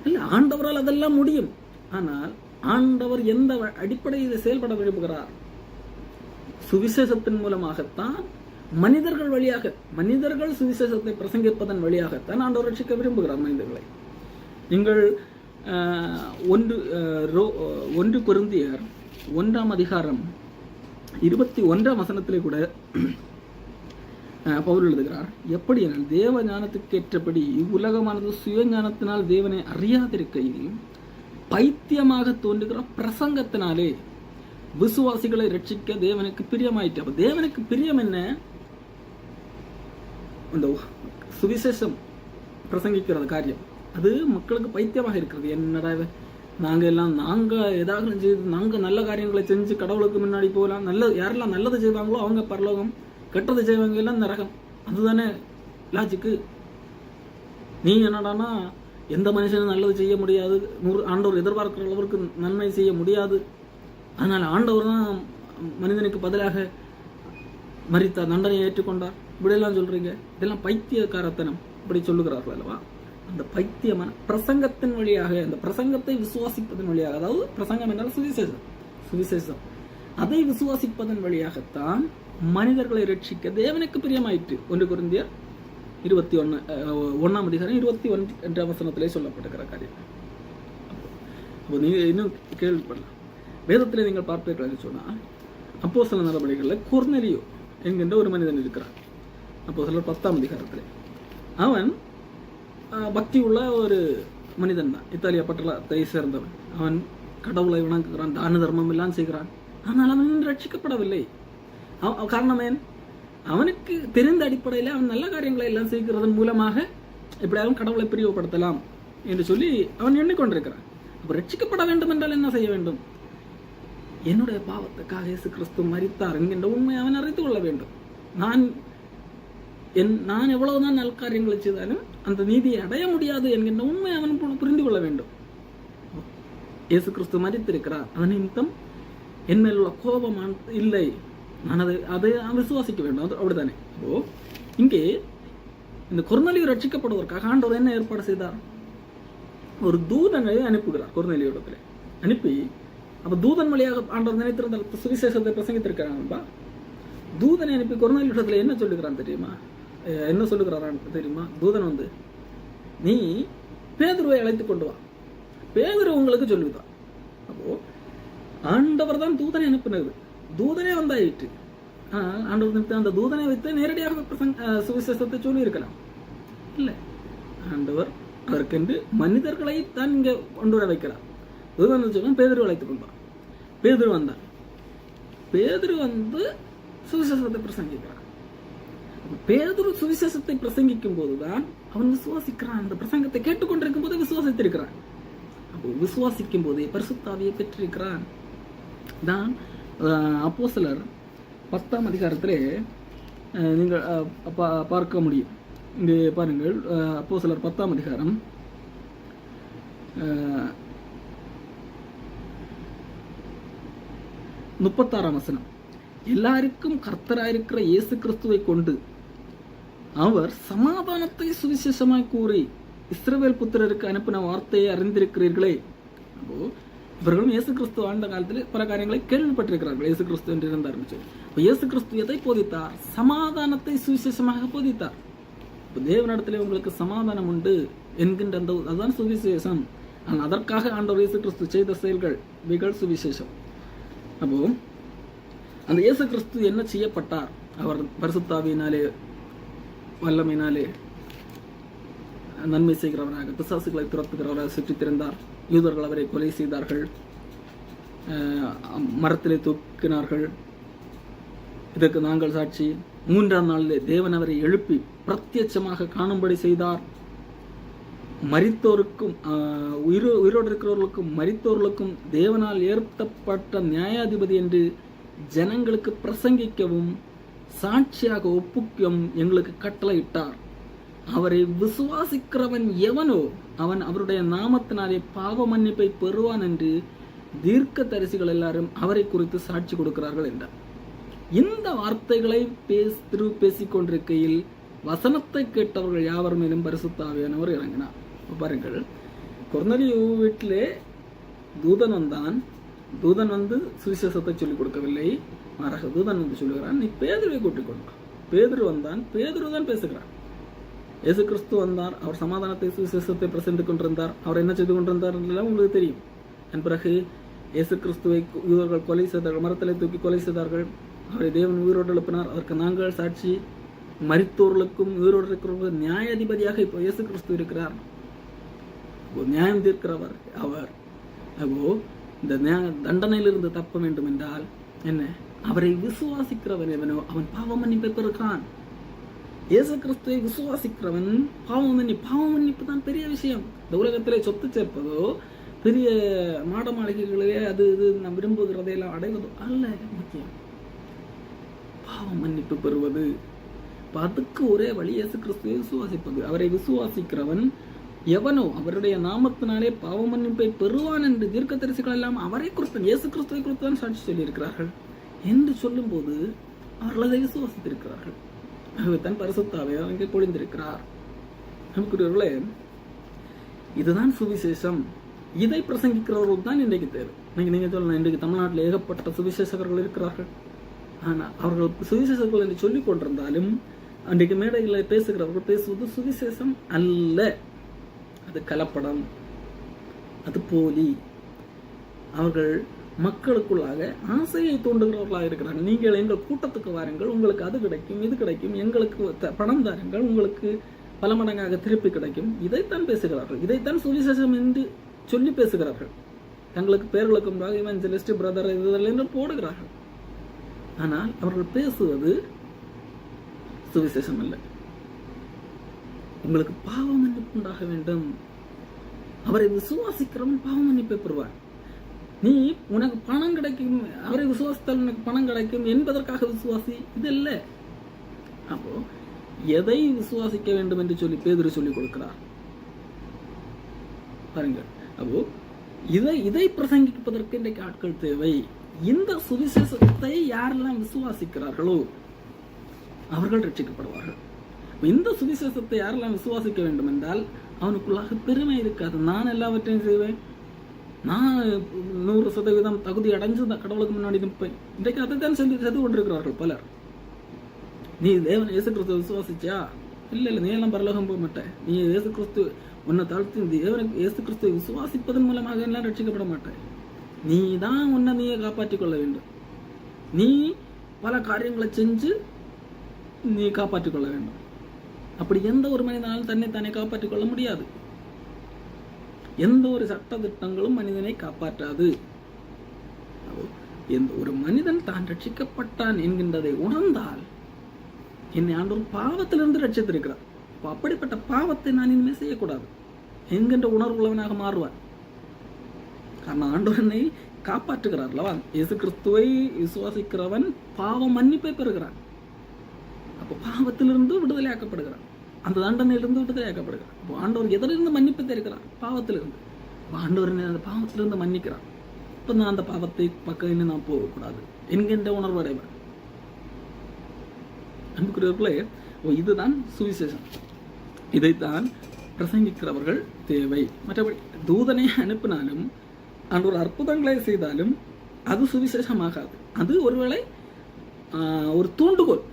இல்லை, ஆண்டவரால் அதெல்லாம் முடியும். ஆனால் ஆண்டவர் எந்த அடிப்படையில் செயல்பட விரும்புகிறார்? சுவிசேஷத்தின் மூலமாகத்தான் மனிதர்கள் வழியாக, மனிதர்கள் சுவிசேஷத்தை பிரசங்கிப்பதன் வழியாகத்தான் ஆண்டவர் ரட்சிக்க விரும்புகிறார் மனிதர்களை. நீங்கள் 1 கொரிந்தியர் 1ஆம் அதிகாரம் 21ஆம் வசனத்திலே கூட பவுல் எழுதுகிறார், எப்படி என தேவ ஞானத்துக்கு ஏற்றபடி உலகமானது சுய ஞானத்தினால் தேவனை அறியாதிருக்கையில் பைத்தியமாக தோன்றுகிற பிரசங்கத்தினாலே விசுவாசிகளை ரட்சிக்க தேவனுக்கு பிரியமாயிற்று. அப்ப தேவனுக்கு பிரியம் என்ன? அந்த சுவிசேஷம் பிரசங்கிக்கிறது காரியம் அது மக்களுக்கு பைத்தியமாக இருக்கிறது. என்னடா நாங்க ஏதாவது செய்து நாங்க நல்ல காரியங்களை செஞ்சு கடவுளுக்கு முன்னாடி போகலாம், யாரெல்லாம் நல்லது செய்வாங்களோ அவங்க பரலோகம், கெட்டது செய்வாங்க எல்லாம் நரகம். அதுதானே லாஜிக்கு. நீ என்னடானா எந்த மனுஷனும் நல்லது செய்ய முடியாது, ஆண்டவர் எதிர்பார்க்கிற அளவிற்கு நன்மை செய்ய முடியாது, அதனால ஆண்டவர் தான் மனிதனுக்கு பதிலாக மரித்தார், தண்டனையை ஏற்றுக்கொண்டார், இப்படியெல்லாம் சொல்றீங்க, இதெல்லாம் பைத்தியக்காரத்தனம், இப்படி சொல்லுகிறார்கள் அல்லவா? அந்த பைத்தியமான பிரசங்கத்தின் வழியாக, அந்த பிரசங்கத்தை விசுவாசிப்பதன் வழியாக, அதாவது பிரசங்கம் என்றால் சுவிசேஷம், அதை விசுவாசிப்பதன் வழியாகத்தான் மனிதர்களை ரட்சிக்க தேவனுக்கு பிரியமாயிற்று. 1 கொரிந்தியர் 21ஆம் அதிகாரம் 21ஆம் வசனத்திலே சொல்லப்பட்டிருக்கிற காரியம். அப்போ நீங்க இன்னும் கேள்விப்படலாம். வேதத்திலே நீங்கள் பார்ப்பீர்கள் என்று சொன்னால், அப்போஸ்தலர் நடவடிக்கைகளில் கொர்நேலியு என்கின்ற ஒரு மனிதன் இருக்கிறான். அப்போஸ்தலர் 10ஆம் அதிகாரத்திலே அவன் பக்தி உள்ள ஒரு மனிதன் தான், இத்தாலியா பட்டணத்தை சேர்ந்தவன். அவன் கடவுளை வணங்குகிறான், தான தர்மம் எல்லாம் செய்கிறான். ஆனால் அவன் ரட்சிக்கப்படவில்லை. காரணம் ஏன்? அவனுக்கு தெரிந்த அடிப்படையில் அவன் நல்ல காரியங்களை எல்லாம் செய்கிறதன் மூலமாக எப்படியாவது கடவுளை பிரிவுபடுத்தலாம் என்று சொல்லி அவன் எண்ணிக்கொண்டிருக்கிறான். அப்ப ரட்சிக்கப்பட வேண்டும் என்றால் என்ன செய்ய வேண்டும்? என்னுடைய பாவத்துக்காக இயேசு கிறிஸ்து மரித்தார் என்கின்ற உண்மை அவன் அறிந்து கொள்ள வேண்டும். நான் எவ்வளவுதான் நல் காரியங்களை செய்தாலும் அந்த நீதியை அடைய முடியாது என்கின்ற உண்மை அவன் புரிந்து கொள்ள வேண்டும். இயேசு கிறிஸ்து மரித்திருக்கிறார், அதன் நிமித்தம் என் மேல் உள்ள கோபம் இல்லை, நான் அதை விசுவாசிக்க வேண்டும். அப்படித்தானே? அப்போ இங்கே இந்த கொர்நேலியு ரட்சிக்கப்படுவதற்காக ஆண்டவர் என்ன ஏற்பாடு செய்தார்? ஒரு தூதனை அனுப்புகிறார் கொர்நேலியுவிடத்துல. அனுப்பி அப்ப தூதன் வழியாக ஆண்டவர் நினைத்திருந்த சுவிசேஷத்தை பிரசங்கித்திருக்கிறான்பா. தூதனை அனுப்பி கொர்நேலியுவிடத்துல என்ன சொல்லுகிறான் தெரியுமா? என்ன சொல்லுகிறான் தெரியுமா? தூதன் நீ பேதுருவை அழைத்து கொண்டு வா, பேதுரு உங்களுக்கு சொல்லுதான். அப்போ ஆண்டவர் தான் தூதனை அனுப்பினது, தூதனே வந்தாயிற்று. ஆண்டவர் அந்த தூதனை வைத்து நேரடியாக சுவிசேஷத்தை சொல்லி இருக்கலாம். இல்லை, ஆண்டவர் அதற்கென்று மனிதர்களை தான் இங்க கொண்டு வர வைக்கிறார். தூதன் சொல்ல பேதுரு அழைத்துக் கொண்டான். பேதுரு வந்தான். பேதுரு சுவிசேஷத்தை பிரசங்கிக்கிறான். பேதுரு சுவிசேஷத்தை பிரசங்கிக்கும் போதுதான் அவன் விசுவாசிக்கிறான். அந்த பிரசங்கத்தை கேட்டுக்கொண்டிருக்கும் போது விசுவாசித்திருக்கிறான். அப்போ விசுவாசிக்கும் போதே பரிசுத்த ஆவியை பெற்றிருக்கிறான். தான் அப்போஸ்தலர் 10ஆம் அதிகாரத்திலே நீங்கள் பார்க்க முடியும். இங்கே பாருங்கள், அப்போஸ்தலர் 10ஆம் அதிகாரம் 36ஆம் வசனம். எல்லாருக்கும் கர்த்தராயிருக்கிற இயேசு கிறிஸ்துவை கொண்டு அவர் சமாதானத்தை சுவிசேஷமாய் கூறி இஸ்ரவேல் புத்திரருக்கு அனுப்பின வார்த்தையை அறிந்திருக்கிறீர்களே. அப்போ இவர்களும் இயேசு கிறிஸ்து வாழ்ந்த காலத்தில் பல காரியங்களை கேள்விப்பட்டிருக்கிறார்கள். இயேசு கிறிஸ்து என்று இருந்தார். இயேசு கிறிஸ்து எதை போதித்தார்? சமாதானத்தை சுவிசேஷமாக போதித்தார். இப்போ தேவனிடத்திலே உங்களுக்கு சமாதானம் உண்டு என்கின்ற அதுதான் சுவிசேஷம். ஆனால் அதற்காக ஆண்டவர் இயேசு கிறிஸ்து செய்த செயல்கள் சுவிசேஷம். அப்போ அந்த இயேசு கிறிஸ்து என்ன செய்யப்பட்டார்? அவர் பரிசுத்த ஆவியினாலே வல்லமையினாலே நன்மை செய்கிறவராக பிசாசுகளை துரத்துகிறவராக சுற்றித் திறந்தார். யூதர்கள் அவரை கொலை செய்தார்கள், மரத்திலே தூக்கினார்கள். இதற்கு நாங்கள் சாட்சி. 3ஆம் நாளிலே தேவன் அவரை எழுப்பி பிரத்யட்சமாக காணும்படி செய்தார். மரித்தோருக்கும் உயிரோடு இருக்கிறவர்களுக்கும் மரித்தோர்களுக்கும் தேவனால் ஏற்பட்ட நியாயாதிபதி என்று ஜனங்களுக்கு பிரசங்கிக்கவும் சாட்சியாக ஒப்புக்கவும் எங்களுக்கு கட்டளையிட்டார். அவரை விசுவாசிக்கிறவன் எவனோ அவன் அவருடைய நாமத்தினாலே பாவ மன்னிப்பை பெறுவான் என்று தீர்க்க தரிசிகள் எல்லாரும் அவரை குறித்து சாட்சி கொடுக்கிறார்கள் என்றார். இந்த வார்த்தைகளை பேசிக்கொண்டிருக்கையில் வசனத்தை கேட்டவர்கள் யாவர் மேலும் பரிசுத்த ஆவியானவர் இறங்கினார். பாருங்கள், கொர்நேலியு வீட்டிலே தூதன் வந்தான். தூதன் சுவிசேஷத்தை சொல்லிக் கொடுக்கவில்லை, மாறாக தூதன் சொல்லுகிறான், நீ பேதுருவை கூட்டிக் கொண்டான். பேதுரு வந்தான். பேதுரு தான் பேசுகிறான். இயேசு கிறிஸ்து வந்தார். அவர் சமாதானத்தை சுவிசேஷத்தை பிரசங்கித்துக் கொண்டிருந்தார். அவர் என்ன செய்து கொண்டிருந்தார் உங்களுக்கு தெரியும். அதன் பிறகு இயேசு கிறிஸ்துவை யூதர்கள் கொலை செய்தார்கள், மரத்திலே தூக்கி கொலை செய்தார்கள். அவரை தேவன் உயிரோடு எழுப்பினார். அதற்கு நாங்கள் சாட்சி. மரித்தோர்களுக்கும் உயிரோடு இருக்கிறவர்கள் நியாயாதிபதியாக இப்போ இயேசு கிறிஸ்து இருக்கிறார். நியாயம் தீர்க்கிறவர் அவர். அப்போ இந்த தண்டனையிலிருந்து தப்ப வேண்டும் என்றால் என்ன? அவரை விசுவாசிக்கிறவன் எவனோ அவன் பாவ மன்னிப்பை பெறுகிறான். இயேசு கிறிஸ்துவை விசுவாசிக்கிறவன் பாவ மன்னிப்பு தான் பெரிய விஷயம். இந்த உலகத்திலே சொத்து சேர்ப்பதோ பெரிய மாட மாளிகைகளிலே அது நாம் விரும்புகிறதையெல்லாம் அடைவதோ அல்ல முக்கியம். பாவ மன்னிப்பு பெறுவது. அதுக்கு ஒரே வழி இயேசு கிறிஸ்துவை விசுவாசிப்பது. அவரை விசுவாசிக்கிறவன் எவனோ அவருடைய நாமத்தினாலே பாவ மன்னிப்பை பெறுவான் என்று தீர்க்கதரிசிகள் எல்லாம் அவரை குறித்து இயேசு கிறிஸ்துவை குறித்து தான் சாட்சி சொல்லியிருக்கிறார்கள் என்று சொல்லும் போது அவர்கள் அதை விசுவாசித்திருக்கிறார்கள். ஆகவேத்தான் பரிசுத்த ஆவியானவர் அங்கே பொழிந்திருக்கிறார். நமக்குரியவர்களே, இதுதான் சுவிசேஷம். இதை பிரசங்கிக்கிறவர்கள் தான் இன்றைக்கு தேவை. நீங்க சொல்லலாம், இன்றைக்கு தமிழ்நாட்டில் ஏகப்பட்ட சுவிசேஷகர்கள் இருக்கிறார்கள். ஆனால் அவர்கள் சுவிசேஷர்கள் என்று சொல்லிக் கொண்டிருந்தாலும் அன்றைக்கு மேடைகளில் பேசுகிறவர்கள் பேசுவது சுவிசேஷம் அல்ல. அது கலப்படம், அது போலி. அவர்கள் மக்களுக்குள்ளாக ஆசையை தூண்டுகிறவர்களாக இருக்கிறார்கள். நீங்கள் எங்கள் கூட்டத்துக்கு வாருங்கள், உங்களுக்கு அது கிடைக்கும், இது கிடைக்கும், எங்களுக்கு பணம் தாருங்கள், உங்களுக்கு பல மடங்காக திருப்பி கிடைக்கும். இதைத்தான் பேசுகிறார்கள். இதைத்தான் சுவிசேஷம் என்று சொல்லி பேசுகிறார்கள். தங்களுக்கு பேர்களுக்கு முன்பாக இவன்ஜெலிஸ்ட் பிரதர் இதெல்லாம் என்று போடுகிறார்கள். ஆனால் அவர்கள் பேசுவது சுவிசேஷம் இல்லை. உங்களுக்கு பாவ மன்னிப்பு உண்டாக வேண்டும். அவரை விசுவாசிக்கிறவன் பாவ மன்னிப்பை பெறுவான். நீ உனக்கு பணம் கிடைக்கும், அவரை விசுவாசித்தால் உனக்கு பணம் கிடைக்கும் என்பதற்காக விசுவாசி, இது இல்லை. அப்போ எதை விசுவாசிக்க வேண்டும் என்று சொல்லி பேதுரு சொல்லிக் கொடுக்கிறார் பாருங்கள். அப்போ இதை பிரசங்கிப்பதற்கு இன்றைக்கு ஆட்கள் தேவை. இந்த சுவிசேஷத்தை யாரெல்லாம் விசுவாசிக்கிறார்களோ அவர்கள் ரட்சிக்கப்படுவார்கள். இந்த சுவிசேஷத்தை யாரெல்லாம் விசுவாசிக்க வேண்டும் என்றால் அவனுக்குள்ளாக பெருமை இருக்காது. நான் எல்லாவற்றையும் செய்வேன், நான் 100% தகுதி அடைஞ்சு கடவுளுக்கு முன்னாடி நிற்பேன். இன்றைக்கு அதை தான் செய்து கொண்டிருக்கிறார்கள் பலர். நீ தேவன் இயேசு கிறிஸ்துவ விசுவாசிச்சா? இல்லை, நீ எல்லாம் பரலோகம் போக மாட்டேன். நீ இயேசு கிறிஸ்து உன்னை தாழ்த்தி தேவனுக்கு இயேசு கிறிஸ்துவை விசுவாசிப்பதன் மூலமாக எல்லாம் ரட்சிக்கப்பட மாட்டேன். நீ தான் உன்னை நீயே காப்பாற்றிக் கொள்ள வேண்டும். நீ பல காரியங்களை செஞ்சு நீ காப்பாற்றிக் கொள்ள வேண்டும். அப்படி எந்த ஒரு மனிதனாலும் தன்னை தானே காப்பாற்றிக் கொள்ள முடியாது. எந்த ஒரு சட்ட திட்டங்களும் மனிதனை காப்பாற்றாது. எந்த ஒரு மனிதன் தான் ரட்சிக்கப்பட்டான் என்கின்றதை உணர்ந்தால், என்னை ஆண்டவர் பாவத்திலிருந்து ரட்சித்திருக்கிறார், அப்படிப்பட்ட பாவத்தை நான் இனிமேல் செய்யக்கூடாது என்கின்ற உணர்வுள்ளவனாக மாறுவார். காரணம் ஆண்டவர் என்னை காப்பாற்றுகிறார் அல்லவா. இயேசு கிறிஸ்துவை விசுவாசிக்கிறவன் பாவ மன்னிப்பை பெறுகிறான். அப்போ பாவத்திலிருந்து விடுதலையாக்கப்படுகிறான், அந்த தண்டனையிலிருந்து விடுதலையாக்கப்படுகிறான். இப்போ ஆண்டவர் எதிலிருந்து மன்னிப்பு தருகிறார்? பாவத்திலிருந்து. ஆண்டவர் அந்த பாவத்திலிருந்து மன்னிக்கிறான். இப்போ நான் அந்த பாவத்தை பக்கம் நான் போகக்கூடாது என்கின்ற உணர்வு அடைவேன். அன்புக்குரியவர்களே, இதுதான் சுவிசேஷம். இதைத்தான் பிரசங்கிக்கிறவர்கள் தேவை. மற்றபடி தூதனை அனுப்பினாலும் ஆண்டவர் அற்புதங்களை செய்தாலும் அது சுவிசேஷமாகாது. அது ஒருவேளை ஒரு தூண்டுகோல்.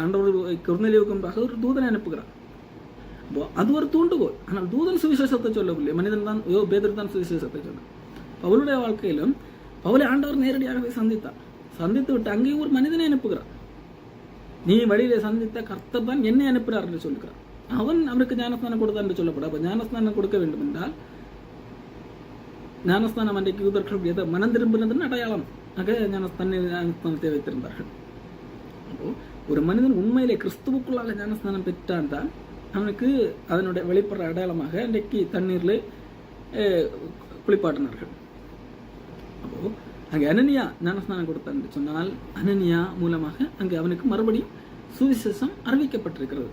ஆண்டவர் கொர்நேலியுவுக்கு ஒரு தூதனை அனுப்புகிறார், அது ஒரு தூண்டுகோல். ஆனால் தூதன் சுவிசேஷத்தை சொல்லவில்லை, மனிதன் தான், பேதுரு தான் சுவிசேஷத்தை சொன்னார். பவுலுடைய வாழ்க்கையிலும் பவுலை ஆண்டவர் நேரடியாகவே சந்தித்து விட்டு அங்கேயும் ஒரு மனிதனை அனுப்புகிறார். நீ வழியிலே சந்தித்த கர்த்தர் தான் என்னை அனுப்புகிறார் என்று சொல்லுகிறார். அவருக்கு ஞானஸ்தானம் கொடுத்தான் என்று சொல்லப்படும். அப்போ ஞானஸ்தானம் கொடுக்க வேண்டும் என்றால் ஞானஸ்தானம் அன்றைக்கு யூதர்கள் எதை மனம் திரும்பினதுன்னு அடையாளம் ஆக ஞானஸ்தானத்தை வைத்திருந்தார்கள். அப்போ ஒரு மனிதன் உண்மையிலே கிறிஸ்துவுக்குள்ளாக ஞானஸ்தானம் பெற்றான் தான் அவனுக்கு அதனுடைய வெளிப்படுற அடையாளமாக அன்றைக்கு தண்ணீரில் குளிப்பாட்டினார்கள். அப்போ அங்கே அனனியா ஞானஸ்தானம் கொடுத்தான் என்று சொன்னால் அனனியா மூலமாக அங்கே அவனுக்கு மறுபடியும் சுவிசேஷம் அறிவிக்கப்பட்டிருக்கிறது.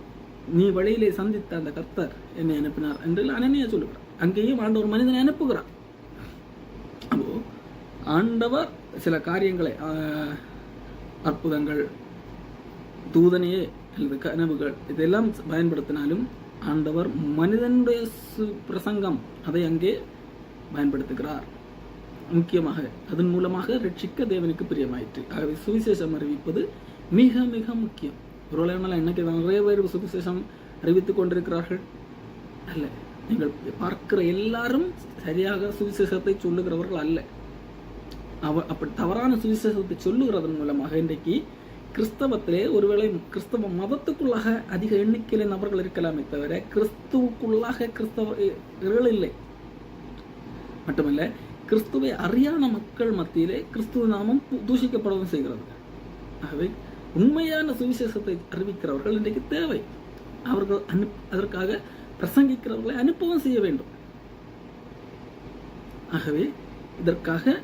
நீ வழியிலே சந்தித்த அந்த கர்த்தர் என்னை அனுப்பினார் என்று அனனியா சொல்லுகிறார். அங்கேயும் ஆண்டவர் மனிதனை அனுப்புகிறார். அப்போ ஆண்டவர் சில காரியங்களை, அற்புதங்கள், தூதனையே அல்லது கனவுகள் இதெல்லாம் பயன்படுத்தினாலும் ஆண்டவர் மனிதனுடைய பிரசங்கம் அதை அங்கே பயன்படுத்துகிறார். முக்கியமாக அதன் மூலமாக ரட்சிக்க தேவனுக்கு பிரியமாயிற்று. ஆகவே சுவிசேஷம் அறிவிப்பது மிக மிக முக்கியம். ஒருவேளை இன்னைக்கு நிறைய பேர் சுவிசேஷம் அறிவித்துக் கொண்டிருக்கிறார்கள் அல்ல. நீங்கள் பார்க்கிற எல்லாரும் சரியாக சுவிசேஷத்தை சொல்லுகிறவர்கள் அல்ல. அப்படி தவறான சுவிசேஷத்தை சொல்லுகிறதன் மூலமாக இன்றைக்கு கிறிஸ்தவத்திலே ஒருவேளை கிறிஸ்தவ மதத்துக்குள்ளாக அதிக எண்ணிக்கையில நபர்கள் இருக்கலாமே தவிர கிறிஸ்துவுக்குள்ளாக கிறிஸ்தவர்கள் இல்லை. மட்டுமல்ல, கிறிஸ்துவை அறியாத மக்கள் மத்தியிலே கிறிஸ்துவ நாமம் தூஷிக்கப்படவும் செய்கிறது. ஆகவே உண்மையான சுவிசேஷத்தை அறிவிக்கிறவர்கள் இன்றைக்கு தேவை. அவர்கள் அதற்காக பிரசங்கிக்கிறவர்களை அனுப்பவும் செய்ய வேண்டும். ஆகவே இதற்காக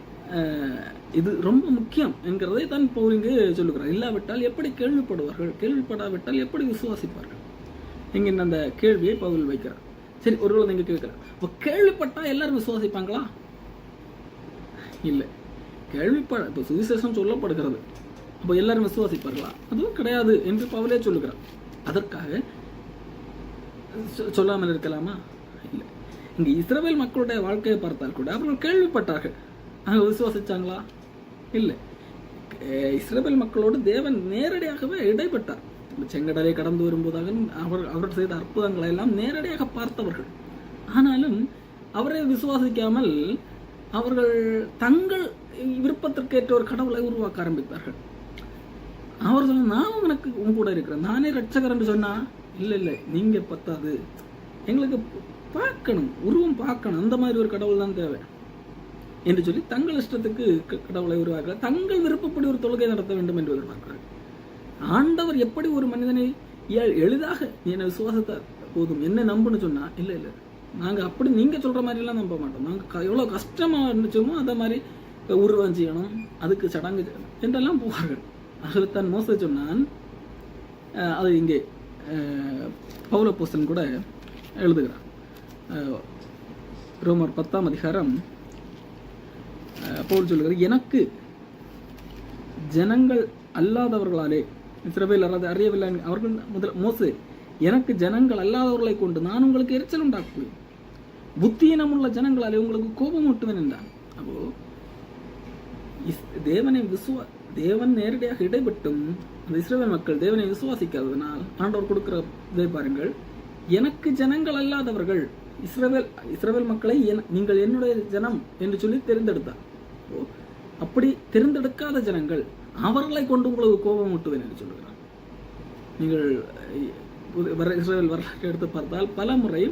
இது ரொம்ப முக்கியம் என்கிறதை தான் பவுல் இங்கு சொல்லுகிறார். இல்லாவிட்டால் எப்படி கேள்விப்படுவார்கள்? கேள்விப்படாவிட்டால் எப்படி விசுவாசிப்பார்கள்? இங்கே அந்த கேள்வியை பவுல் வைக்கிறார். சரி, ஒருவேளை நீங்க கேட்கிறார், இப்போ கேள்விப்பட்டா எல்லாரும் விசுவாசிப்பாங்களா? இல்லை. இப்போ சுவிசேஷம் சொல்லப்படுகிறது, அப்போ எல்லாரும் விசுவாசிப்பார்களா? அதுவும் கிடையாது என்று பவுலே சொல்லுகிறார். அதற்காக சொல்லாமல் இருக்கலாமா? இல்லை. இங்கே இஸ்ரவேல் மக்களுடைய வாழ்க்கையை பார்த்தால் கூட அவர்கள் கேள்விப்பட்டார்கள், அங்கே விசுவாசிச்சாங்களா? இல்லை. இஸ்ரவேல் மக்களோடு தேவன் நேரடியாகவே இடைப்பட்டார். செங்கடலை கடந்து வரும்போதாக அவர் செய்த அற்புதங்களை எல்லாம் நேரடியாக பார்த்தவர்கள். ஆனாலும் அவரை விசுவாசிக்காமல் அவர்கள் தங்கள் விருப்பத்திற்கேற்ற ஒரு கடவுளை உருவாக்க ஆரம்பித்தார்கள். அவர் சொன்ன, நான் உனக்கு உன் கூட இருக்கிறேன், நானே ரட்சகர் என்று சொன்னா, இல்லை நீங்க பத்தாது, எங்களுக்கு பார்க்கணும், உருவம் பார்க்கணும், அந்த மாதிரி ஒரு கடவுள் தான் தேவை என்று சொல்லி தங்கள் இஷ்டத்துக்கு கடவுளை உருவாக்க, தங்கள் விருப்பப்படி ஒரு தொழுகை நடத்த வேண்டும் என்று எதிர்பார்க்கிறார்கள். ஆண்டவர் எப்படி ஒரு மனிதனை எளிதாக நீ என்ன விசுவாசத்தை போதும் என்ன நம்புன்னு சொன்னா இல்லை இல்லை நாங்கள் அப்படி நீங்கள் சொல்கிற மாதிரிலாம் நம்ப மாட்டோம். நாங்கள் எவ்வளோ கஷ்டமாக இருந்துச்சோமோ அதை மாதிரி உருவம் செய்யணும், அதுக்கு சடங்கு செய்யணும் என்றெல்லாம் போவார்கள். அகலத்தான் மோச சொன்னான். அது இங்கே பவுலப்போஸ்தலன் கூட எழுதுகிறான். ரோமர் 10ஆம் அதிகாரம் பவுல் சொல்லுகிறார், எனக்கு ஜனங்கள் அல்லாதவர்களாலே இஸ்ரவேல் அறியவில்லை அவர்கள் முதல் மோசே எனக்கு ஜனங்கள் அல்லாதவர்களை கொண்டு நான் உங்களுக்கு எரிச்சல் உண்டாக்குவேன், புத்தியினமுள்ள ஜனங்களாலே உங்களுக்கு கோபம் ஊட்டுவேன் என்றான். அப்போ தேவன் நேரடியாக இடைப்பட்டும் அந்த இஸ்ரவேல் மக்கள் தேவனை விசுவாசிக்காததனால் ஆண்டவர் கொடுக்கிற இதை பாருங்கள், எனக்கு ஜனங்கள் அல்லாதவர்கள் இஸ்ரவேல் மக்களை நீங்கள் என்னுடைய ஜனம் என்று சொல்லி தெரிந்தெடுத்தார். அப்படி தெரிந்தெடுக்காத ஜனங்கள் அவர்களை கொண்டு உங்களுக்கு கோபம் ஊட்டுவேன் என்று சொல்லுகிறார். நீங்கள் இஸ்ரவேல் வரலாற்றை எடுத்து பார்த்தால் பல முறை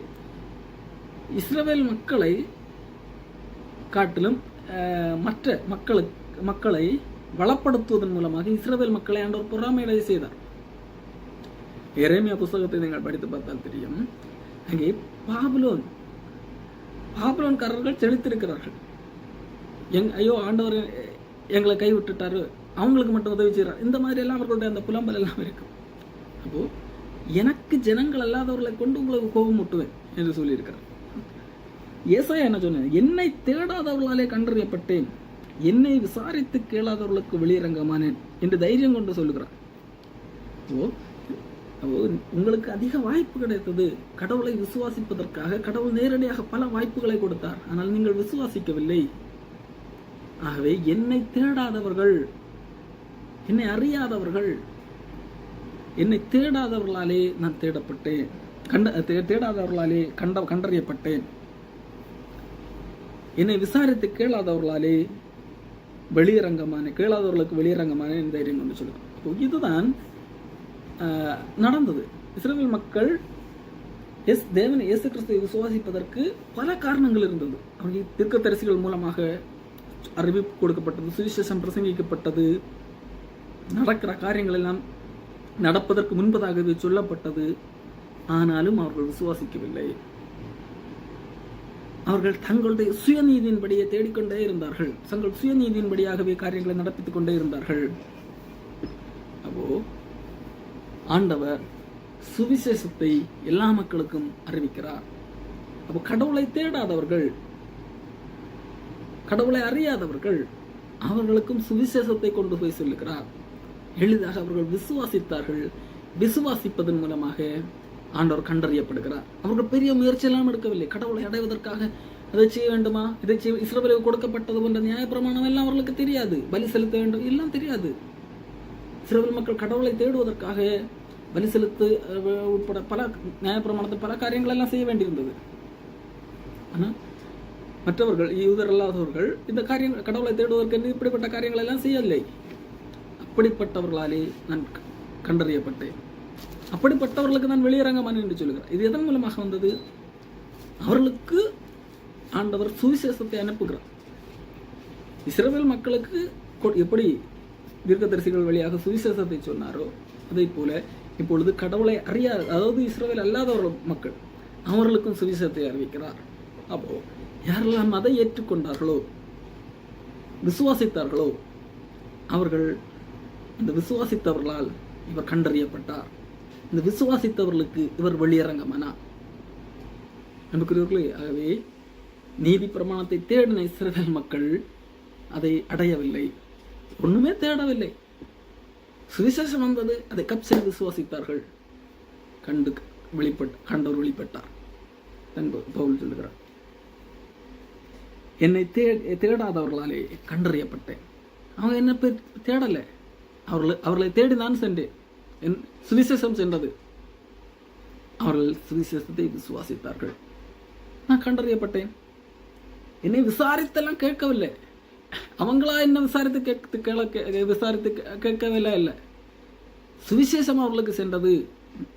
இஸ்ரவேல் மக்களை காட்டிலும் மற்ற மக்களை வளப்படுத்துவதன் மூலமாக இஸ்ரவேல் மக்களை ஆண்டவர் பொறாமையடைய செய்தார். எரேமியா புத்தகத்தை நீங்கள் படித்து பார்த்தால் தெரியும். அங்கே பாபிலோன்காரர்கள் செழித்திருக்கிறார்கள். ஐயோ ஆண்டவர் எங்களை கைவிட்டுட்டாரு, அவங்களுக்கு மட்டும் உதவி செய்கிறார், இந்த மாதிரி எல்லாம் அவர்களுடைய அந்த புலம்பல் எல்லாம் இருக்கும். அப்போ எனக்கு ஜனங்கள் அல்லாதவர்களை கொண்டு உங்களுக்கு கோபம் முட்டுவேன் என்று சொல்லியிருக்கிறார். ஏசாயா என்ன சொன்னேன், என்னை தேடாதவர்களாலே கண்டறியப்பட்டேன், என்னை விசாரித்து கேளாதவர்களுக்கு வெளியிறங்கமானேன் என்று தைரியம் கொண்டு சொல்லுகிறார். உங்களுக்கு அதிக வாய்ப்பு கிடைத்தது கடவுளை விசுவாசிப்பதற்காக. கடவுள் நேரடியாக பல வாய்ப்புகளை கொடுத்தார், ஆனால் நீங்கள் விசுவாசிக்கவில்லை. ஆகவே என்னை தேடாதவர்கள், என்னை அறியாதவர்கள், என்னை தேடாதவர்களாலே நான் தேடப்பட்டேன், தேடாதவர்களாலே கண்டறியப்பட்டேன், என்னை விசாரித்து கேளாதவர்களாலே கேளாதவர்களுக்கு வெளியரங்கமான தைரியம் கொண்டு சொல்லுவாங்க. இதுதான் நடந்தது. இஸ்ரவேல் மக்கள் தேவனை இயேசு கிறிஸ்துவை விசுவாசிப்பதற்கு பல காரணங்கள் இருந்தது. அவர்கள் தீர்க்கதரிசிகள் மூலமாக அறிவிப்பு கொடுக்கப்பட்டது, சுவிசேஷம் பிரசங்கிக்கப்பட்டது, நடக்கிற காரியங்கள் எல்லாம் நடப்பதற்கு முன்பதாகவே சொல்லப்பட்டது. ஆனாலும் அவர்கள் விசுவாசிக்கவில்லை. அவர்கள் தங்களுடைய சுயநீதியின்படியே தேடிக்கொண்டே இருந்தார்கள். தங்கள் சுயநீதியின்படியாகவே காரியங்களை நடப்பித்துக் கொண்டே இருந்தார்கள். அப்போ ஆண்டவர் சுவிசேஷத்தை எல்லா மக்களுக்கும் அறிவிக்கிறார். அப்போ கடவுளை தேடாதவர்கள், கடவுளை அறியாதவர்கள், அவர்களுக்கும் சுவிசேஷத்தை கொண்டு போய் சொல்லுகிறார். எளிதாக அவர்கள் விசுவாசித்தார்கள். விசுவாசிப்பதன் மூலமாக ஆண்டவர் கண்டறியப்படுகிறார். அவர்கள் பெரிய முயற்சியெல்லாம் எடுக்கவில்லை. கடவுளை அடைவதற்காக அதை செய்ய வேண்டுமா, இதை செய்ய இஸ்ரவேலுக்கு கொடுக்கப்பட்டது போன்ற நியாயப்பிரமாணம் எல்லாம் அவர்களுக்கு தெரியாது. பலி செலுத்த வேண்டும் எல்லாம் தெரியாது. இஸ்ரவேல் மக்கள் கடவுளை தேடுவதற்காக பலி செலுத்து உட்பட பல நியாயப்பிரமாணத்தில் பல காரியங்கள் எல்லாம் செய்ய வேண்டியிருந்தது. ஆனால் மற்றவர்கள் யூதர் அல்லாதவர்கள் இந்த காரியங்கள் கடவுளை தேடுவதற்கு இப்படிப்பட்ட காரியங்கள் எல்லாம் செய்யவில்லை. அப்படிப்பட்டவர்களாலே நான் கண்டறியப்பட்டேன், அப்படிப்பட்டவர்களுக்கு நான் வெளியரங்கமான என்று சொல்லுகிறேன். இது எதன் மூலமாக வந்தது? அவர்களுக்கு ஆண்டவர் சுவிசேஷத்தை அனுப்புகிறார். இஸ்ரவேல் மக்களுக்கு எப்படி தீர்க்கதரிசிகள் வழியாக சுவிசேஷத்தை சொன்னாரோ அதை போல இப்பொழுது கடவுளை அறியாத, அதாவது இஸ்ரவேல் அல்லாதவர்கள் மக்கள், அவர்களுக்கும் சுவிசேஷத்தை அறிவிக்கிறார். அப்போ யாரெல்லாம் அதை ஏற்றுக்கொண்டார்களோ, விசுவாசித்தார்களோ, அவர்கள் இந்த விசுவாசித்தவர்களால் இவர் கண்டறியப்பட்டார். இந்த விசுவாசித்தவர்களுக்கு இவர் வெளியரங்கமானார். நமக்குரியவர்களே, ஆகவே நீதி பிரமாணத்தை தேடின இஸ்ரவேல் மக்கள் அதை அடையவில்லை, ஒண்ணுமே தேடவில்லை. சுவிசேஷம் வந்தது, அதை கப்சை விசுவாசித்தார்கள். கண்டவர் வெளிப்பட்டார். பவுல் சொல்லுகிறார், என்னை தேடாதவர்களாலே கண்டறியப்பட்டேன். அவங்க என்ன தேடலை, அவர்களை தேடி நான் சென்றேன். என் சுவிசேஷம் சென்றது. அவர்கள் சுவிசேஷத்தை விசுவாசித்தார்கள். நான் கண்டறியப்பட்டேன். என்னை விசாரித்தெல்லாம் கேட்கவில்லை. அவங்களா என்ன விசாரித்து கேட்கவில்லை. இல்லை, சுவிசேஷம் அவர்களுக்கு சென்றது.